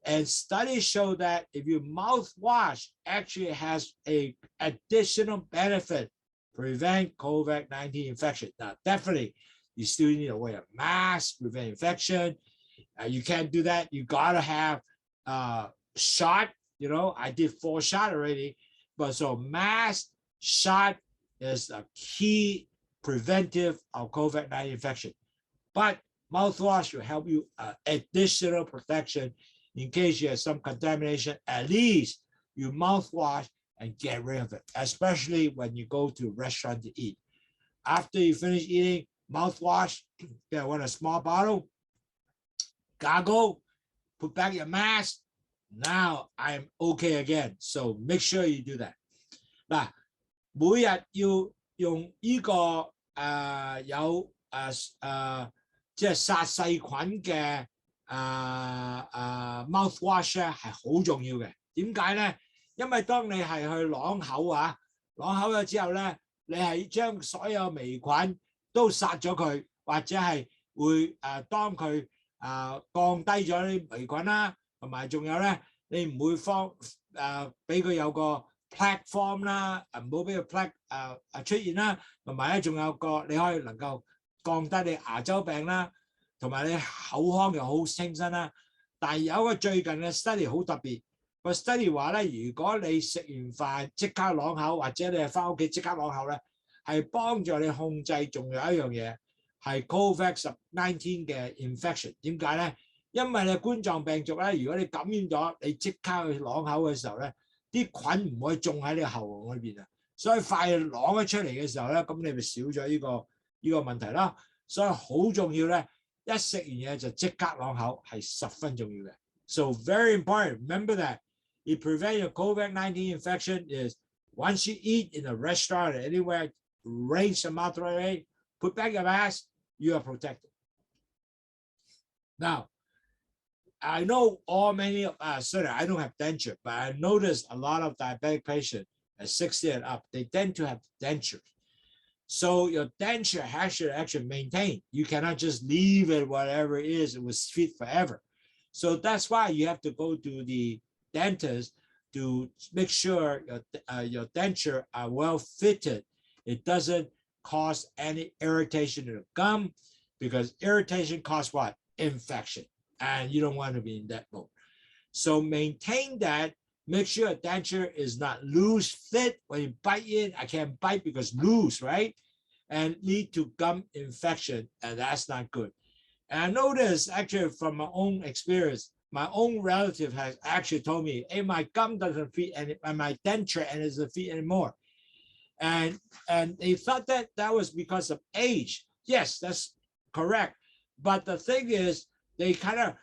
And studies show that if you mouthwash actually has a additional benefit, prevent COVID-19 infection. Now, definitely, you still need to wear a mask, prevent infection. You can't do that. You gotta have shot. You know, I did 4 shots already, but so mask, shot is a key preventive of COVID-19 infection. But mouthwash will help you additional protection in case you have some contamination. At least you mouthwash and get rid of it, especially when you go to a restaurant to eat. After you finish eating, mouthwash, get one a small bottle, gargle, put back your mask. Now I'm okay again. So make sure you do that. 嗱，每日要用呢個有即係殺細菌嘅mouthwash 咧係好重要嘅。點解咧？因為當你係去啷口啊，啷口咗之後咧，你係將所有微菌都殺咗佢，或者係會當佢降低咗啲微菌啦，同埋仲有咧，你唔會俾佢有個 plaque form 啦，唔好俾個 plaque 出現啦，同埋咧仲有個你可以能夠降低你牙周病啦，同埋你口腔又好清新啦。但係有一個最近嘅 study 好特別，個 study 話咧，如果你食完飯即刻啷口，或者你係翻屋企即刻啷口咧，係幫助你控制。仲有一樣嘢係 COVID-19 嘅 infection。點解咧？因為你冠狀病毒咧，如果你感染咗，你即刻去啷口嘅時候咧，啲菌唔可以種喺你喉嚨裏邊啊，所以快啷咗出嚟嘅時候咧，咁你咪少咗呢個問題啦。所以好重要咧，一食完嘢就即刻啷口係十分重要嘅。So very important. Remember that it prevent your COVID-19 infection is once you eat in a restaurant or anywhere, rinse your mouth right away, put back your mask, you are protected. Now, I know many of us, sorry, I don't have denture, but I noticed a lot of diabetic patients at 60 and up, they tend to have dentures. So your denture has to actually maintain. You cannot just leave it whatever it is, it was fit forever. So that's why you have to go to the dentist to make sure your denture are well fitted. It doesn't cause any irritation to the gum, because irritation causes what? Infection. And you don't want to be in that mode. So maintain that. Make sure a denture is not loose fit. When you bite in, I can't bite because loose, right? And lead to gum infection, and that's not good. And I noticed actually from my own experience, my own relative has actually told me, hey, my gum doesn't fit and my denture and it doesn't fit anymore. And they thought that was because of age. Yes, that's correct. But the thing is, they kind of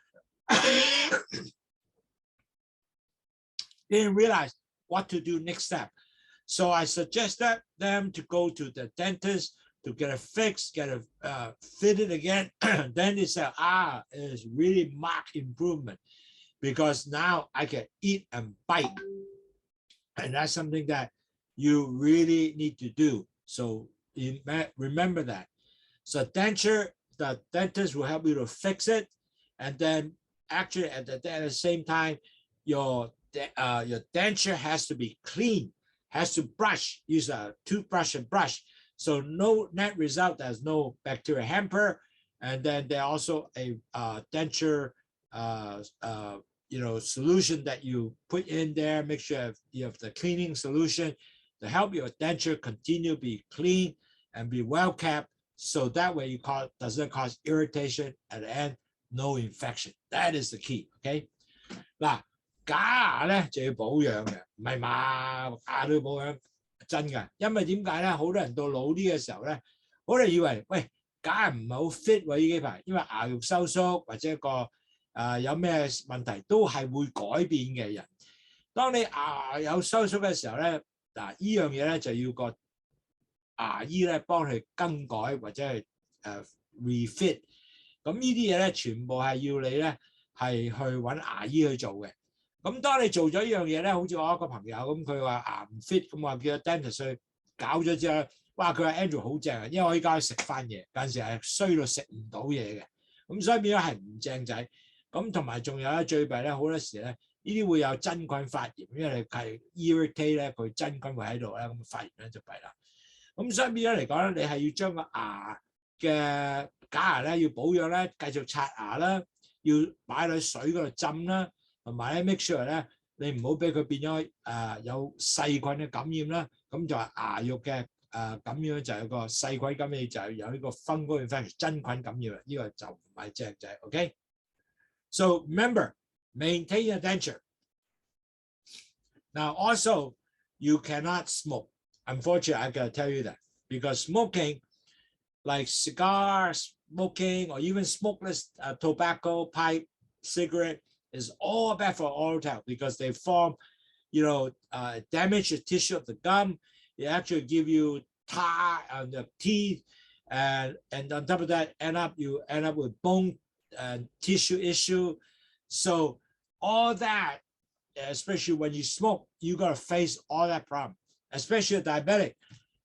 didn't realize what to do next step. So I suggested them to go to the dentist to get it fixed, get it fitted again. Then they say, it's really marked improvement because now I can eat and bite. And that's something that you really need to do. So remember that. So denture, the dentist will help you to fix it. And then actually at the same time, your denture has to be clean, has to brush, use a toothbrush and brush. So no net result, there's no bacteria hamper. And then there also a denture solution that you put in there. Make sure you have the cleaning solution to help your denture continue to be clean and be well kept. So that way doesn't cause irritation at the end, no infection. That is the key. Okay. 嗱，假牙咧就要保養嘅，唔係嘛？牙都要保養，真㗎。因為點解咧？好多人到老啲嘅時候咧，好多人以為喂假牙唔係好 fit 喎呢幾排，因為牙肉收縮或者有咩問題都係會改變嘅人。當你牙有收縮嘅時候咧，嗱呢樣嘢咧就要個牙醫咧幫佢更改或者係refit。咁呢啲嘢咧全部係要你咧係去揾牙醫去做嘅。咁當你做咗呢樣嘢咧，好似我一個朋友咁，佢話牙唔 fit， 咁我叫個 dentist 去搞咗之後，哇！佢話 Andrew 好正啊，因為我依家食翻嘢，有陣時係衰到食唔到嘢嘅，咁所以變咗係唔正仔。咁同埋仲有咧最弊咧，好多時咧呢啲會有真菌發炎，因為你係 irritate 咧，佢真菌會喺度咧，咁發炎咧就弊啦。咁所以變咗嚟講咧，你係要將個牙嘅假牙咧要保養咧，繼續刷牙啦，要擺喺水嗰度浸啦，同埋咧 make sure 咧你唔好俾佢變咗有細菌嘅感染啦。咁就係牙肉嘅感染就係個細菌感染，就係有呢個 fungal infection 真菌感染啦。呢個就唔係正仔。OK。So remember, maintain your denture. Now also, you cannot smoke. Unfortunately, I gotta tell you that because smoking, like cigars, smoking, or even smokeless tobacco, pipe, cigarette, is all bad for oral health because they form, damage the tissue of the gum. It actually give you tar on the teeth, and on top of that, you end up with bone tissue issue. So all that, especially when you smoke, you gotta face all that problem, especially a diabetic.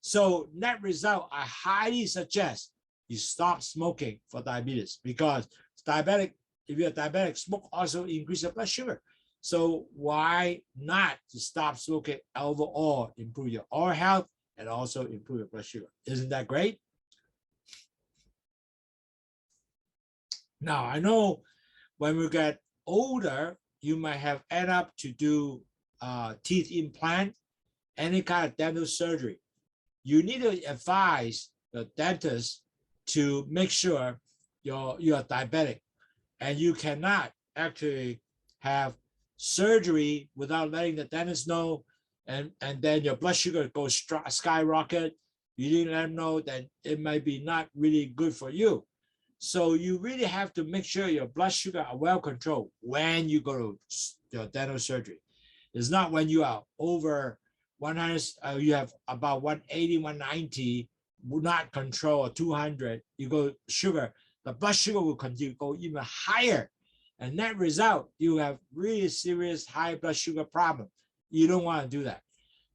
So net result, I highly suggest you stop smoking for diabetes because if you're diabetic, smoke also increase your blood sugar. So why not to stop smoking overall, improve your oral health and also improve your blood sugar? Isn't that great? Now, I know when we get older, you might end up to do teeth implant, any kind of dental surgery. You need to advise the dentist to make sure you are diabetic, and you cannot actually have surgery without letting the dentist know, and then your blood sugar goes skyrocket. You didn't let them know, that it might be not really good for you. So you really have to make sure your blood sugar are well controlled when you go to your dental surgery. It's not when you are over 100, you have about 180, 190, will not control, or 200, you go sugar, the blood sugar will continue to go even higher. And that result, you have really serious high blood sugar problem. You don't want to do that.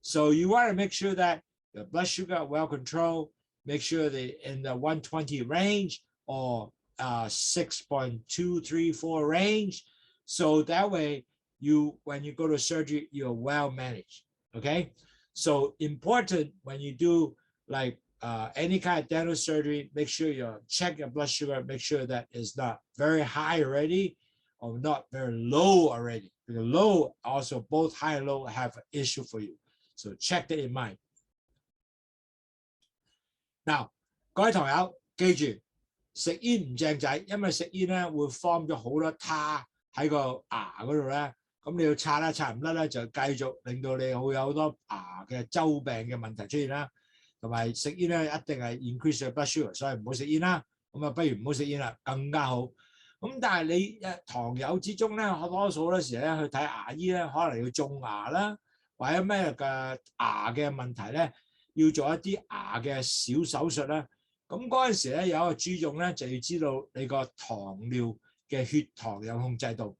So you want to make sure that your blood sugar are well controlled, make sure they in the 120 range, or 6.234 range. So that way, when you go to surgery, you're well managed. Okay. So important when you do like any kind of dental surgery, make sure you check your blood sugar, make sure that it's not very high already or not very low already. Because low, also both high and low have an issue for you. So check that in mind. Now, 各位朋友記住。食煙唔正仔，因為食煙咧會 form 咗好多他喺個牙嗰度咧，咁你要刷啦，刷唔甩咧就繼續令到你會有好多牙嘅周病嘅問題出現啦。同埋食煙咧一定係 increase your blood sugar， 所以唔好食煙啦。咁啊，不如唔好食煙啦，更加好。咁但係你糖友之中咧，多數好多時咧去睇牙醫咧，可能要種牙啦，或者咩嘅牙嘅問題咧，要做一啲牙嘅小手術啦。咁嗰陣時咧有一個注重咧，就要知道你個糖尿嘅血糖有控制到。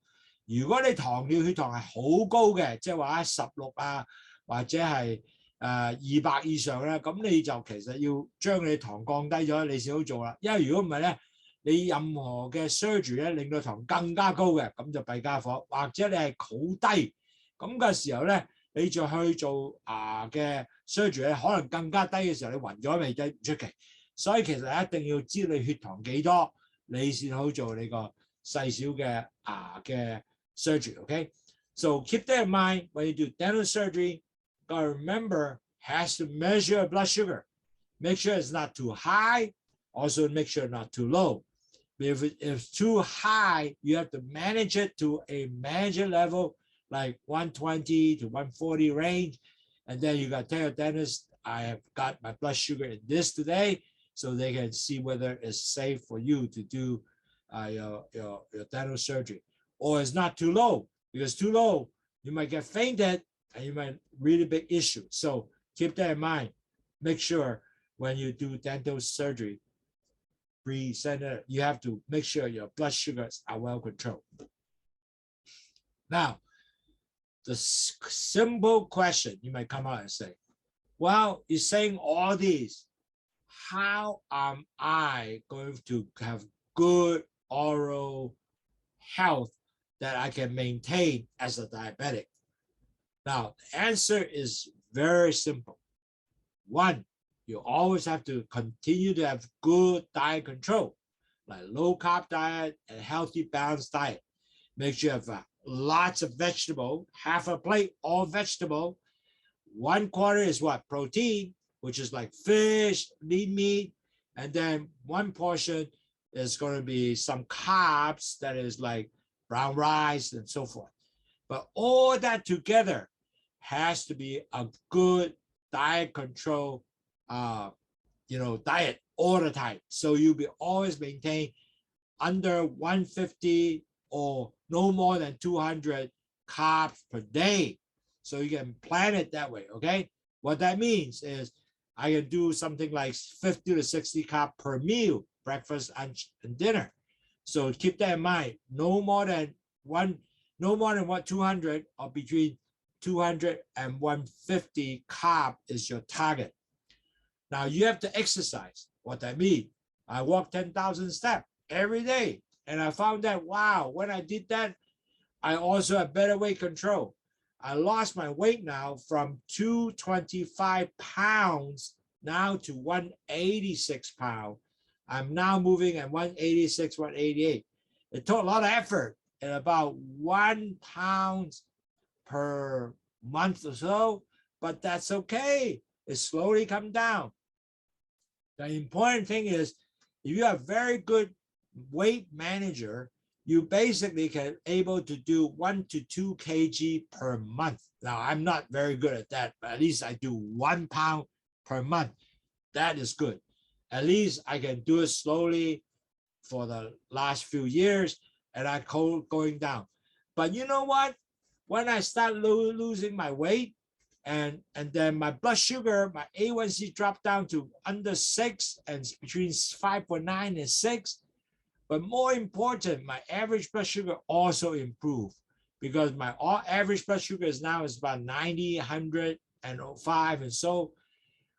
如果你糖尿血糖係好高嘅，即係話16啊，或者係200以上咧，咁你就其實要將你糖降低咗，你先好做啦。因為如果唔係咧，你任何嘅 surgery 咧令到糖更加高嘅，咁就弊家伙。或者你係好低咁嘅時候咧，你就去做牙嘅 surgery 咧，可能更加低嘅時候，你暈咗未計唔出奇。所以其實一定要知你血糖幾多，你先好做你個細小嘅牙嘅 surgery。Okay? So keep that in mind when you do dental surgery. Gotta remember, has to measure your blood sugar. Make sure it's not too high. Also make sure not too low. If it's too high, you have to manage it to a manager level, like 120 to 140 range. And then you got to tell your dentist, I have got my blood sugar in this today, so they can see whether it's safe for you to do your dental surgery. Or it's not too low, because too low, you might get fainted and you might really big issue. So keep that in mind. Make sure when you do dental surgery, pre-center, you have to make sure your blood sugars are well controlled. Now, the simple question you might come out and say, well, you're saying all these, how am I going to have good oral health that I can maintain as a diabetic? Now, the answer is very simple. One, you always have to continue to have good diet control, like low carb diet and healthy balanced diet. Make sure you have lots of vegetable, half a plate, all vegetable. 1/4 is what? Protein, which is like fish, lean meat. And then 1 portion is going to be some carbs, that is like brown rice and so forth. But all that together has to be a good diet control, diet all the time. So you'll be always maintain under 150 or no more than 200 carbs per day. So you can plan it that way, okay? What that means is I can do something like 50 to 60 carbs per meal, breakfast, lunch, and dinner. So keep that in mind. No more than 200, or between 200 and 150 carb is your target. Now you have to exercise. What that means, I walk 10,000 steps every day. And I found that, wow, when I did that, I also have better weight control. I lost my weight now from 225 pounds now to 186 pounds. I'm now moving at 186, 188. It took a lot of effort, and about 1 pound per month or so, but that's okay. It slowly comes down. The important thing is, if you have very good weight manager, you basically can able to do 1 to 2 kg per month. Now, I'm not very good at that, but at least I do 1 pound per month. That is good. At least I can do it slowly for the last few years, and I go going down. But you know what? When I start losing my weight, and then my blood sugar, my A1C dropped down to under 6 and between 5.9 and 6. But more important, my average blood sugar also improved, because my average blood sugar is about 90, 105, and so.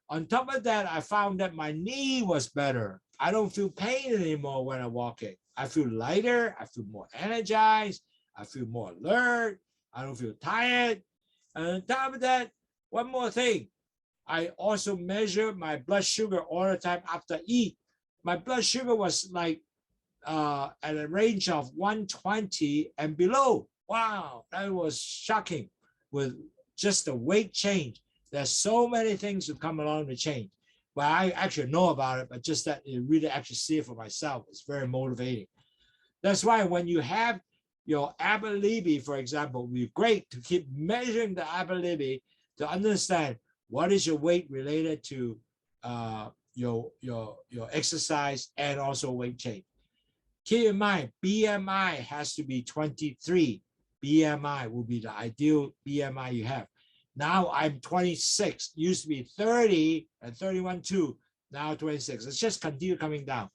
On top of that, I found that my knee was better. I don't feel pain anymore when I'm walking. I feel lighter. I feel more energized. I feel more alert. I don't feel tired. And on top of that, one more thing. I also measure my blood sugar all the time after I eat. My blood sugar was like at a range of 120 and below. Wow, that was shocking with just the weight change. There's so many things that come along to change. But I actually know about it, but just that you really actually see it for myself, it's very motivating. That's why when you have your upper lip, for example, it would be great to keep measuring the upper lip to understand what is your weight related to your exercise and also weight change. Keep in mind, BMI has to be 23. BMI will be the ideal BMI you have. Now I'm 26, used to be 30 and 31 too, now 26. It's just continue coming down.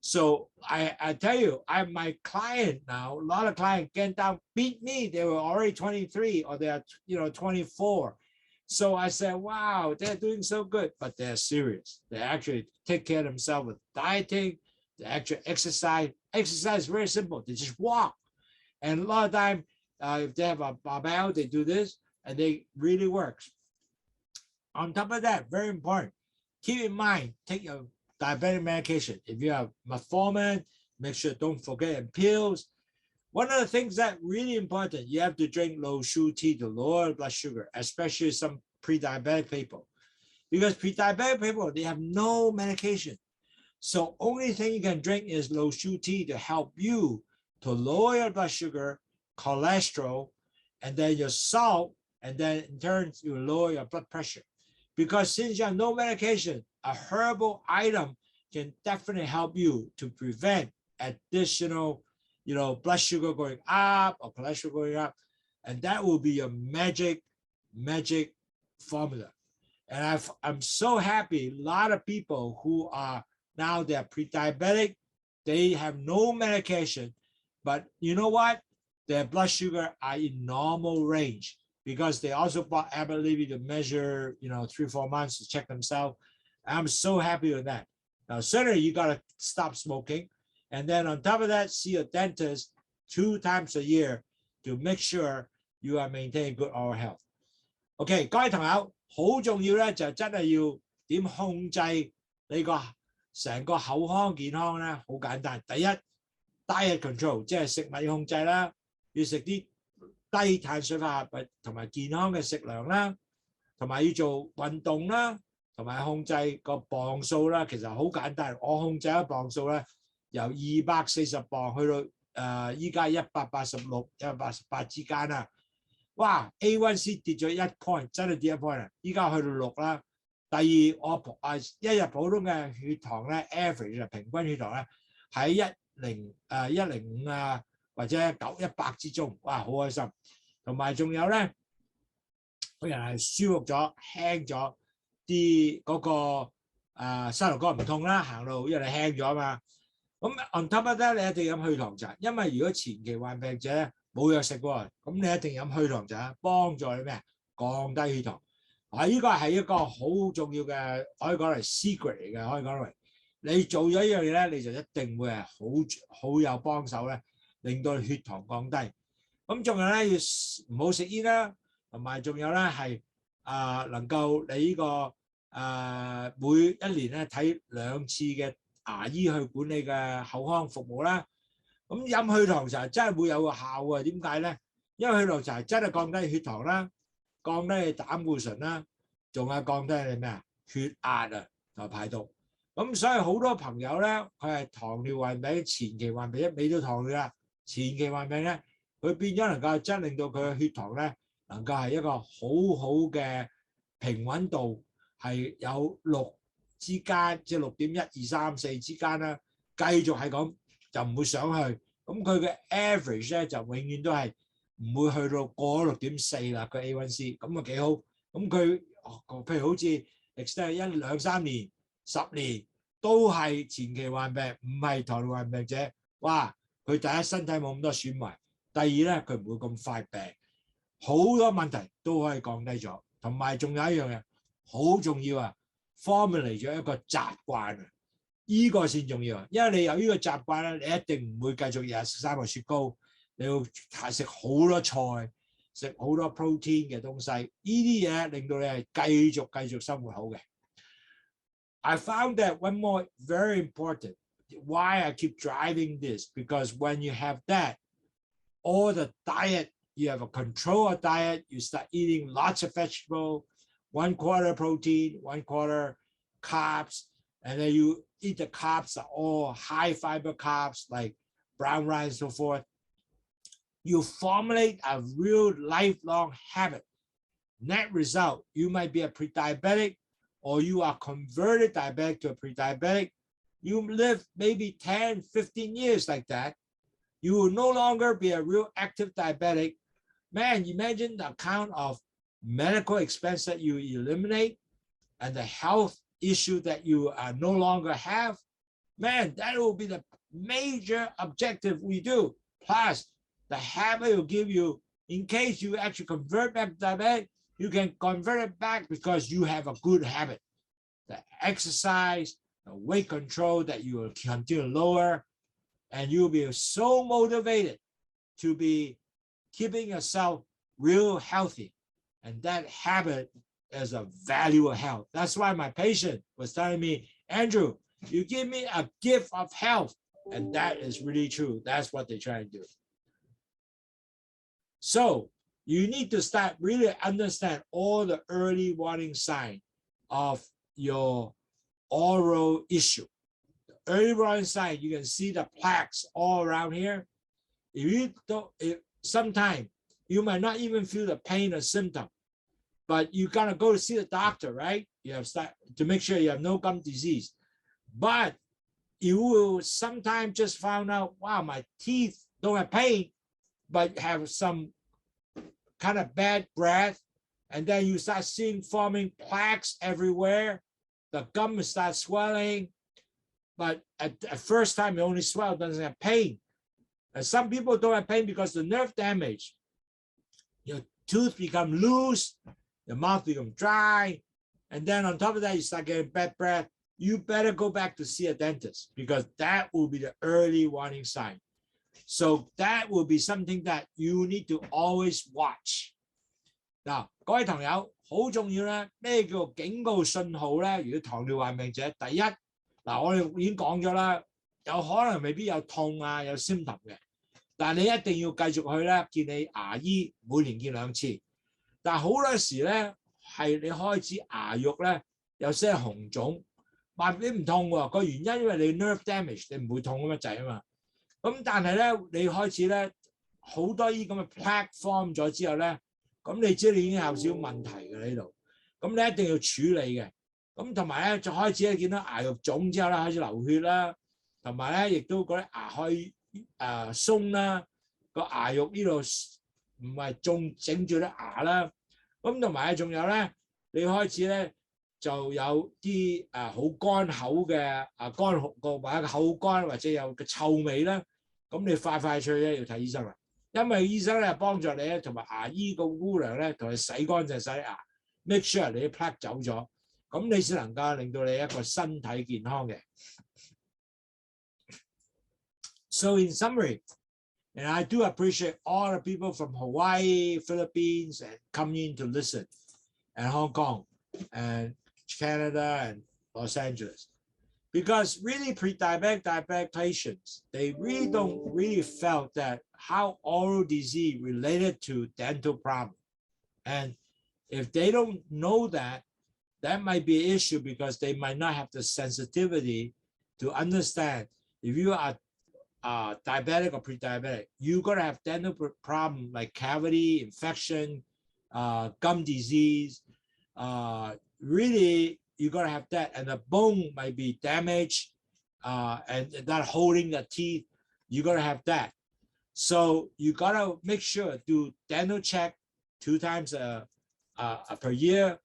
So I tell you, my client now, a lot of clients get down, beat me. They were already 23 or they are 24. So I said, wow, they're doing so good, but they're serious. They actually take care of themselves with dieting, they actually exercise. Exercise is very simple. They just walk. And a lot of time, if they have a barbell, they do this, and they really works. On top of that, very important, keep in mind, take your diabetic medication. If you have metformin, make sure don't forget pills. One of the things that really important, you have to drink Lowsutea to lower blood sugar, especially some pre-diabetic people. Because pre-diabetic people, they have no medication. So only thing you can drink is Lowsutea to help you to lower your blood sugar, cholesterol, and then your salt, and then in turn, you lower your blood pressure. Because since you have no medication, a herbal item can definitely help you to prevent additional, blood sugar going up or cholesterol going up. And that will be your magic formula. And I'm so happy, a lot of people who are now they're pre-diabetic, they have no medication, but you know what? Their blood sugar are in normal range because they also bought Abbott Levy to measure, 3-4 months to check themselves. I'm so happy with that. Now, certainly you got to stop smoking. And then on top of that, see a dentist 2 times a year to make sure you are maintaining good oral health. OK， 各位朋友，好重要咧，就真係要點控制你個成個口腔健康咧，好簡單。第一 ，diet control， 即係食物要控制啦，要食啲低碳水化合物同埋健康嘅食糧啦，同埋要做運動啦，同埋控制個磅數啦。其實好簡單，我控制咗磅數咧，由240磅去到依家186、188之間啦。哇 ！A1C 跌咗1 point， 真係跌1 point 啊！依家去到6啦。第二，我一日普通嘅血糖咧 ，average 平均血糖咧喺105啊或者100之中，哇！好開心。同埋仲有咧，個人係舒服咗、輕咗啲嗰個膝頭哥唔痛啦，行路因為你輕咗啊嘛。咁 on top of that， 你一定要飲去糖茶，因為如果前期患病者咧冇藥食喎，咁你一定飲去糖茶，幫助你咩？降低血糖。呢個係一個好重要嘅，可以講係 secret 嚟嘅，可以講為你做咗一樣嘢咧，你就一定會係好有幫手咧，令到血糖降低。咁仲有咧要唔好食煙啦，同埋仲有咧係能夠你呢個每一年咧睇2次嘅牙醫去管理嘅口腔服務啦。咁飲去糖茶真係會有個效嘅，點解咧？因為去糖茶真係降低血糖啦，降低你膽固醇啦，仲係降低你咩啊？血壓啊同埋排毒。咁所以好多朋友咧，佢係糖尿患病前期患病，一味都糖尿啦，前期患病咧，佢變咗能夠真令到佢嘅血糖咧能夠係一個好好嘅平穩度，係有6之間，即係6.1、2、3、4之間啦，繼續係咁。就唔會上去，咁佢嘅 average 咧就永遠都係唔會去到過6.4啦，佢 A1C 咁啊幾好。咁佢譬如好似 extend 1、2、3年、10年都係前期患病，唔係糖尿患病者，哇！佢第一身體冇咁多損壞，第二咧佢唔會咁快病，好多問題都可以降低咗。同埋仲有一樣嘢好重要啊 ，formulate 咗一個習慣啊！呢個先重要啊，因為你有呢個習慣咧，你一定唔會繼續日日食3個雪糕，你要食好多菜，食好多 protein 嘅東西，呢啲嘢令到你係繼續生活好嘅。I found that one more very important, why I keep driving this, because when you have that, all the diet, you have a control of diet, you start eating lots of vegetable, 1/4 protein, 1/4 carbs, and then you eat the carbs are all high fiber carbs like brown rice and so forth. You formulate a real lifelong habit. Net result, you might be a pre-diabetic or you are converted diabetic to a pre-diabetic. You live maybe 10, 15 years like that. You will no longer be a real active diabetic. Man, imagine the amount of medical expense that you eliminate, and the health issue that you no longer have, man, that will be the major objective we do. Plus, the habit will give you, in case you actually convert back to diabetic, you can convert it back because you have a good habit. The exercise, the weight control that you will continue to lower, and you'll be so motivated to be keeping yourself real healthy. And that habit is a value of health. That's why my patient was telling me, Andrew, you give me a gift of health. And that is really true. That's what they try to do. So you need to start really understand all the early warning signs of your oral issue. The early warning sign, you can see the plaques all around here. If you don't, sometimes you might not even feel the pain or symptom, but you gotta go to see the doctor, right? You have to make sure you have no gum disease. But you will sometimes just find out, wow, my teeth don't have pain, but have some kind of bad breath. And then you start seeing forming plaques everywhere. The gum starts swelling. But at first time, it only swell, doesn't have pain. And some people don't have pain because the nerve damage. Your tooth become loose, your mouth become dry. And then on top of that, you start getting bad breath. You better go back to see a dentist because that will be the early warning sign. So that will be something that you need to always watch. Now, 各位朋友，好重要咧，咩叫警告信號咧？如果糖尿患病者，第一，嗱我哋已經講咗啦，有可能未必有痛啊，有 symptom 嘅，但係你一定要繼續去咧見你牙醫，每年見2次。但係好多時咧係你開始牙肉咧有些紅腫。話你唔痛喎，個原因因為你 nerve damage， 你唔會痛咁滯啊嘛。咁但係咧，你開始咧好多依咁嘅 plaque form 咗之後咧，咁你知你已經有少少問題嘅喺度，咁你一定要處理嘅。咁同埋咧，就開始咧見到牙肉腫之後咧，開始流血啦，同埋咧亦都覺得牙開鬆啦，個牙肉呢度唔係仲整住啲牙啦。咁同埋仲有咧，你開始咧。就有啲好乾口嘅乾個或者口乾或者有個臭味啦，咁你快脆咧要睇醫生啦，因為醫生咧幫助你咧，同埋牙醫個姑娘咧同你洗乾淨洗牙 ，make sure 你啲 plaque 走咗，咁你先能夠令到你一個身體健康嘅。So in summary, and I do appreciate all the people from Hawaii, Philippines, and coming in to listen, and Hong Kong, and Canada and Los Angeles, because really pre-diabetic, diabetic patients, they really don't really felt that how oral disease related to dental problem. And if they don't know that, that might be an issue because they might not have the sensitivity to understand if you are diabetic or pre-diabetic, you're going to have dental problem like cavity, infection, gum disease, really, you're going to have that, and the bone might be damaged, and not holding the teeth. You're going to have that. So you got to make sure do dental check 2 times per year.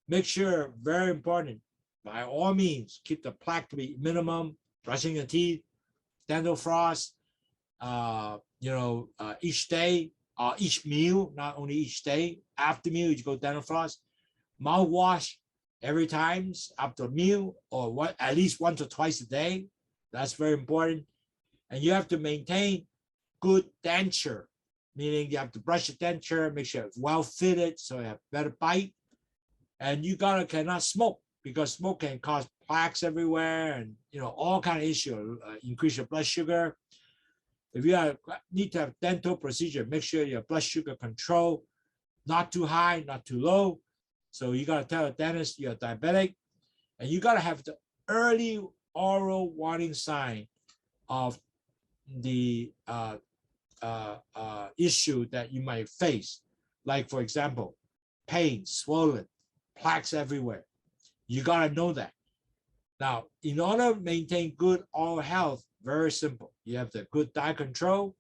Make sure, very important, by all means, keep the plaque to be minimum. Brushing your teeth, dental floss, each day or each meal, not only each day. After meal, you go dental floss. Mouthwash every time after a meal, or at least once or twice a day. That's very important. And you have to maintain good denture, meaning you have to brush your denture, make sure it's well fitted so you have better bite. And you cannot smoke because smoke can cause plaques everywhere and all kind of issues, increase your blood sugar. If you need to have dental procedure, make sure your blood sugar control, not too high, not too low. So you got to tell the dentist you're diabetic, and you got to have the early oral warning sign of the issue that you might face. Like, for example, pain, swollen, plaques everywhere. You got to know that. Now, in order to maintain good oral health, very simple. You have the good diet control.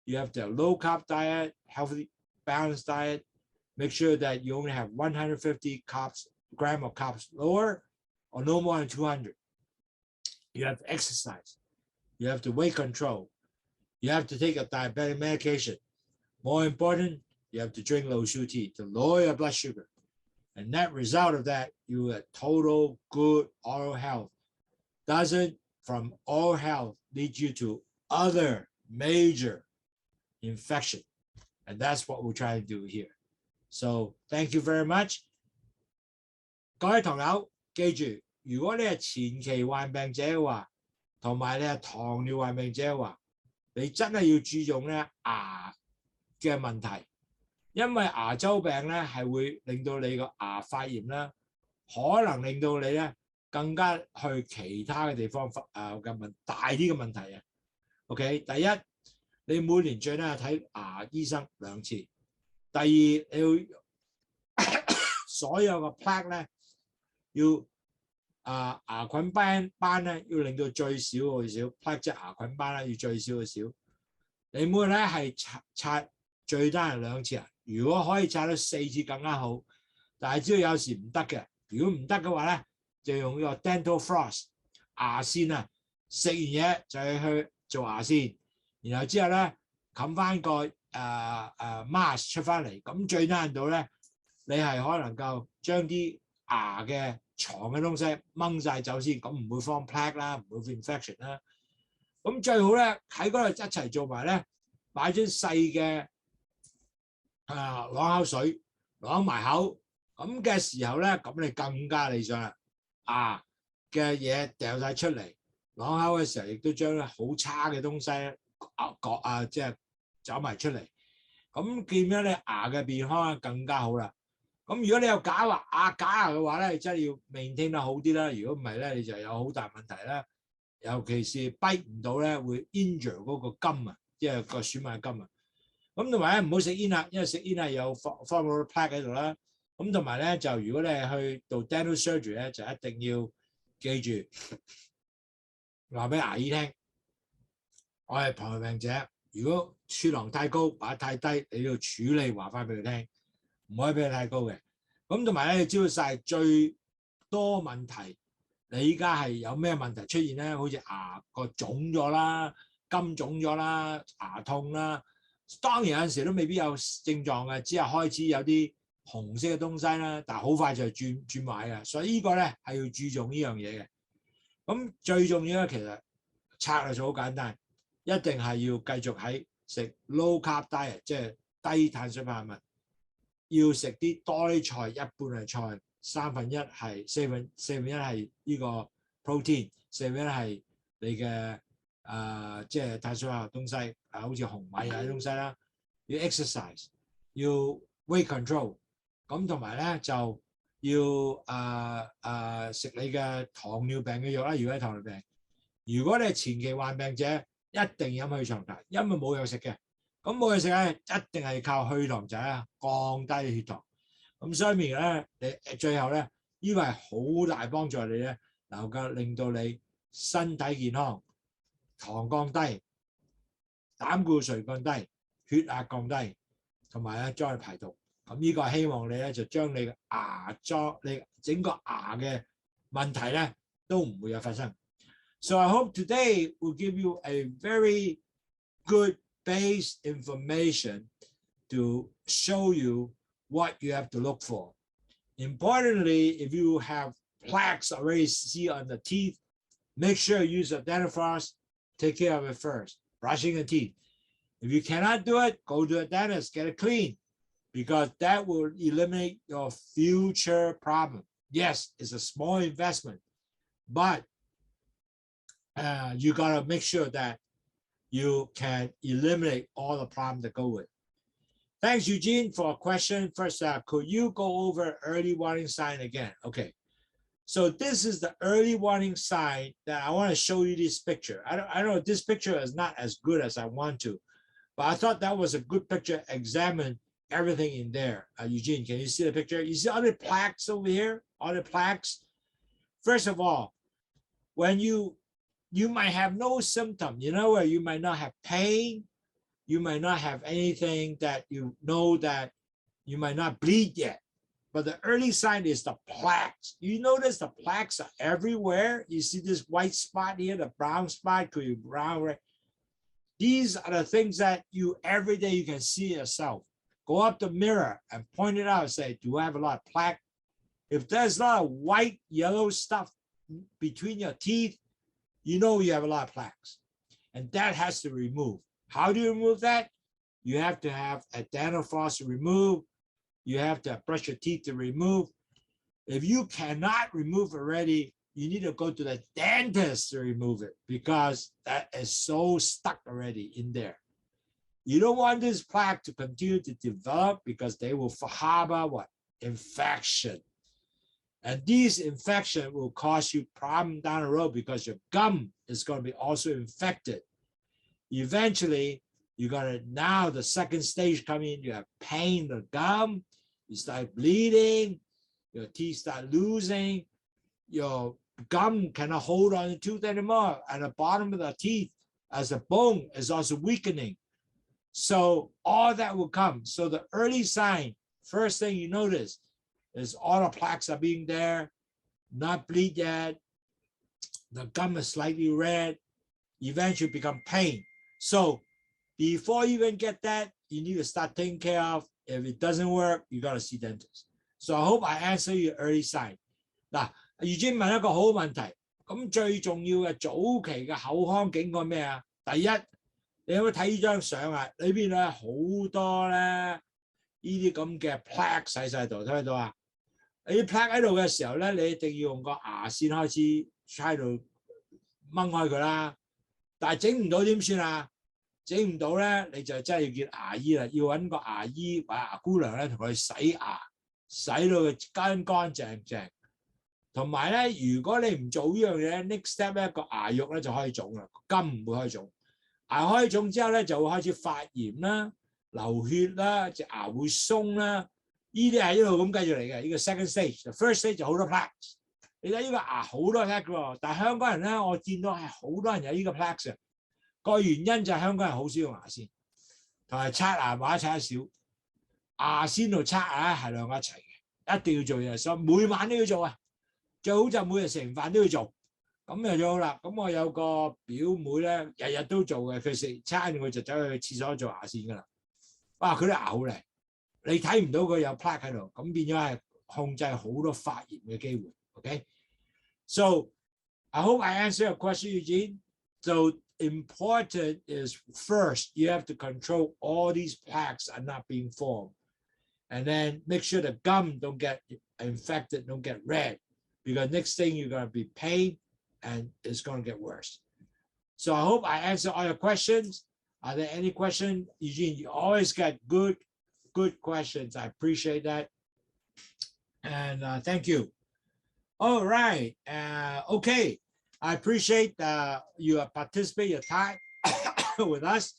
You have the low carb diet, healthy, balanced diet. make sure that you only have 150 grams of carbs lower or no more than 200. You have to exercise. You have to weight control. You have to take a diabetic medication. More important, you have to drink Lowsutea to lower your blood sugar. And net result of that, you have total good oral health. Doesn't from oral health lead you to other major infection. And that's what we're trying to do here. So thank you very much. 各位同友，記住，如果你係前期患病者嘅話，同埋你係糖尿患病者嘅話，你真係要注重咧牙嘅問題，因為牙周病咧係會令到你個牙發炎啦，可能令到你咧更加去其他嘅地方嘅大啲嘅問題啊。OK， 第一，你每年最低係睇牙醫生2次。第二，你要所有嘅 plaque 咧要牙菌斑咧要令到最少嘅少 plaque 即係牙菌斑咧要最少嘅少。你每日咧係刷最低係2次啊。如果可以刷到4次更加好，但係只要有時唔得嘅，如果唔得嘅話咧，就用呢個 dental floss 牙線啊，食完嘢就去做牙線，然後之後咧冚翻個mask 出翻嚟，咁最低限度咧，你係可能夠將啲牙嘅床嘅東西掹晒走先，咁唔會 form plaque 啦，唔會 infection 啦。咁最好咧喺嗰度一齊做埋咧，買樽細嘅啷口水啷埋口，咁嘅時候咧，咁你更加理想啦。牙嘅嘢掉晒出嚟，啷口嘅時候亦都將好差嘅東西即係走埋出嚟。咁見咗你牙嘅健康更加好啦。咁如果你有假牙嘅話咧，你真係要 maintain 得好啲啦。如果唔係咧，你就有好大問題啦。尤其是跛唔到咧，會 injure 嗰個筋啊，即係個損壞筋啊。咁同埋咧唔好食煙啦，因為食煙係有 form 到 plaque 喺度啦。咁同埋咧就如果你係去到 dental surgery 咧，就一定要記住話俾牙醫聽，我係糖尿病者，如果血糖太高或者太低，你要處理話翻俾佢聽，唔可以俾佢太高嘅。咁同埋咧，你知道晒最多問題，你依家係有咩問題出現咧？好似牙個腫咗啦，金腫咗啦，牙痛啦。當然有陣時都未必有症狀嘅，只係開始有啲紅色嘅東西啦，但係好快就轉壞嘅。所以呢個咧係要注重呢樣嘢嘅。咁最重要咧，其實策略就好簡單，一定係要繼續喺食 low carb diet， 即係低碳水化合物，要食啲多啲菜，一半係菜，1/3係四分一係呢個 protein， 1/4係你嘅即係碳水化合物東西，好似紅米啊啲東西啦，要 exercise， 要 weight control， 咁同埋咧就要食你嘅糖尿病嘅藥啦。如果係糖尿病，如果你係前期患病者，一定飲去糖茶，因為冇藥食嘅。咁冇嘢食咧，一定係靠去糖仔啊，降低血糖。咁所以咧，你最後咧，呢個係好大幫助你咧，能夠令到你身體健康，糖降低，膽固醇降低，血壓降低，同埋咧將佢排毒。咁呢個希望你咧就將你嘅你整個牙嘅問題咧都唔會有發生。So I hope today will give you a very good base information to show you what you have to look for. Importantly, if you have plaques already see on the teeth, make sure you use a dental floss. Take care of it first, brushing the teeth. If you cannot do it, go to a dentist, get it clean, because that will eliminate your future problem. Yes, it's a small investment, but you got to make sure that you can eliminate all the problems that go with it. Thanks, Eugene, for a question. First, could you go over early warning sign again? Okay. So this is the early warning sign that I want to show you this picture. I don't know, this picture is not as good as I want to, but I thought that was a good picture. Examine everything in there. Eugene, can you see the picture? You see all the plaques over here? All the plaques? First of all, when you might have no symptom, where you might not have pain, you might not have anything that you know that You might not bleed yet, but the early sign is the plaques. You notice the plaques are everywhere. You see this white spot here, the brown spot, could be brown, right? These are the things that you every day you can see yourself. Go up the mirror and point it out and say, do I have a lot of plaque? If there's a lot of white, yellow stuff between your teeth, you know you have a lot of plaques. And that has to remove. How do you remove that? You have to have a dental floss to remove. You have to brush your teeth to remove. If you cannot remove already, you need to go to the dentist to remove it because that is so stuck already in there. You don't want this plaque to continue to develop because they will harbor what? Infection. And these infections will cause you problem down the road because your gum is going to be also infected. Eventually, you're going to, now the second stage coming in, you have pain in the gum, you start bleeding, your teeth start losing, your gum cannot hold on the tooth anymore, and the bottom of the teeth as a bone is also weakening. So all that will come. So the early sign, first thing you notice is all the plaques are being there, not bleed yet, the gum is slightly red, eventually become pain. So before you even get that, you need to start taking care of. If it doesn't work, you got to see dentist. So I hope I answer your early sign. 嗱，已經問一個好問題。咁最重要嘅早期嘅口腔警告咩啊？第一，你有冇睇呢張相啊？裏邊咧好多咧呢啲咁嘅 plaque 喺晒度，睇唔睇到啊？你 plaque 喺度嘅時候咧，你一定要用個牙線開始喺度掹開佢啦。但係整唔到點算啊？整唔到咧，你就真係要見牙醫啦，要揾個牙醫或者牙姑娘咧同佢洗牙，洗到佢乾乾淨淨。同埋咧，如果你唔做呢樣嘢 ，next step 咧個牙肉咧就開腫啦，根唔會開腫。牙開腫之後咧就會開始發炎啦、流血啦、隻牙會鬆啦。呢啲係一路咁繼續嚟嘅。呢個 second stage， first stage 就好多 plaques。你睇呢個牙好多 plaque 喎，但係香港人咧，我見到係好多人有呢個 plaques 嘅。個原因就係香港人好少用牙線，同埋刷牙或者刷得少。牙線同刷牙係兩個一齊嘅，一定要做嘢，所以每晚都要做啊。最好就每日食完飯都要做，咁就最好啦。咁我有個表妹咧，日日都做嘅，佢食餐佢就走去廁所做牙線噶啦。哇！佢啲牙好靚，你睇唔到佢有 plaque 喺度，咁變咗係控制好多發炎嘅機會。OK， so I hope I answer your question, Eugene. So important is first you have to control all these plaques are not being formed, and then make sure the gum don't get infected, don't get red. Because next thing you're going to be pain and it's going to get worse. So I hope I answered all your questions. Are there any questions? Eugene, you always get good questions. I appreciate that. And thank you. All right. Okay. I appreciate you participate your time with us.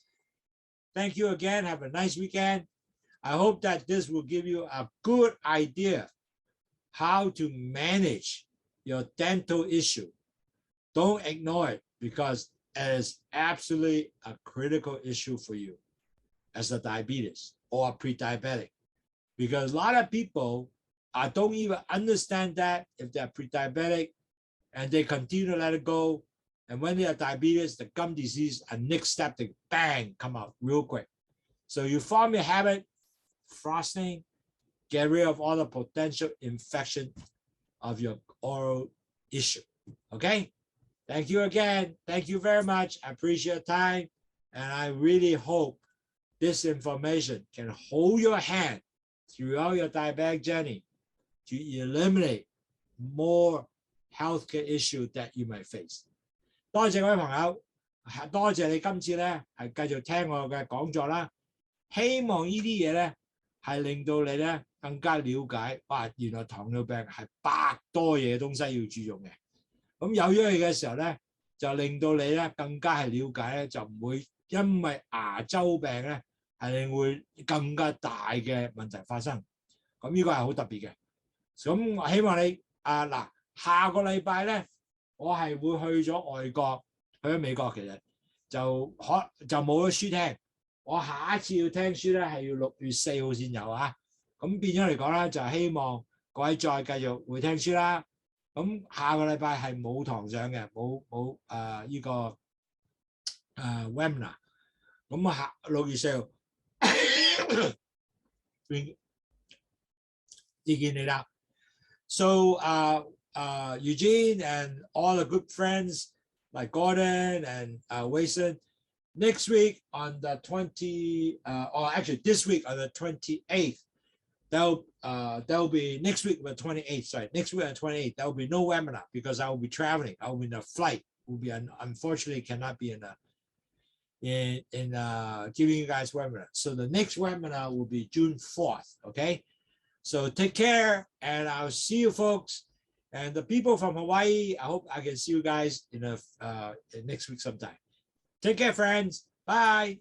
Thank you again. Have a nice weekend. I hope that this will give you a good idea how to manage your dental issue. Don't ignore it because it is absolutely a critical issue for you as a diabetes or a pre-diabetic. Because a lot of people don't even understand that if they're pre-diabetic and they continue to let it go. And when they are diabetes, the gum disease, a next step, they bang, come out real quick. So you form your habit, frosting, get rid of all the potential infection of your oral issue. Okay? Thank you again. Thank you very much. I appreciate your time. And I really hope this information can hold your hand throughout your diabetic journey to eliminate more healthcare issues that you might face. 多謝各位朋友，多謝你今次咧係繼續聽我嘅講座啦。希望呢啲嘢咧係令到你咧更加了解，哇！原來糖尿病係百多嘢東西要注重嘅。咁有咗佢嘅時候咧，就令到你咧更加係了解咧，就唔會因為牙周病咧係會更加大嘅問題發生。咁呢個係好特別嘅。咁我希望你嗱，下個禮拜咧，我係會去咗外國，去咗美國，其實就冇咗書聽。我下一次要聽書咧係要6月4號先有啊。咁變咗嚟講咧，就係希望各位再繼續會聽書啦。咁下個禮拜係冇堂上嘅，冇呢個webinar。咁6月4號意見你啦。So Eugene and all the good friends like Gordon and Wason, next week on the or actually this week on the 28th, there'll be next week on the 28th. Sorry, next week on the 28th, there will be no webinar because I will be traveling. I will be in a flight. Will be unfortunately cannot be in giving you guys webinar. So the next webinar will be June 4th. Okay, so take care, and I'll see you folks. And the people from Hawaii, I hope I can see you guys in next week sometime. Take care, friends. Bye.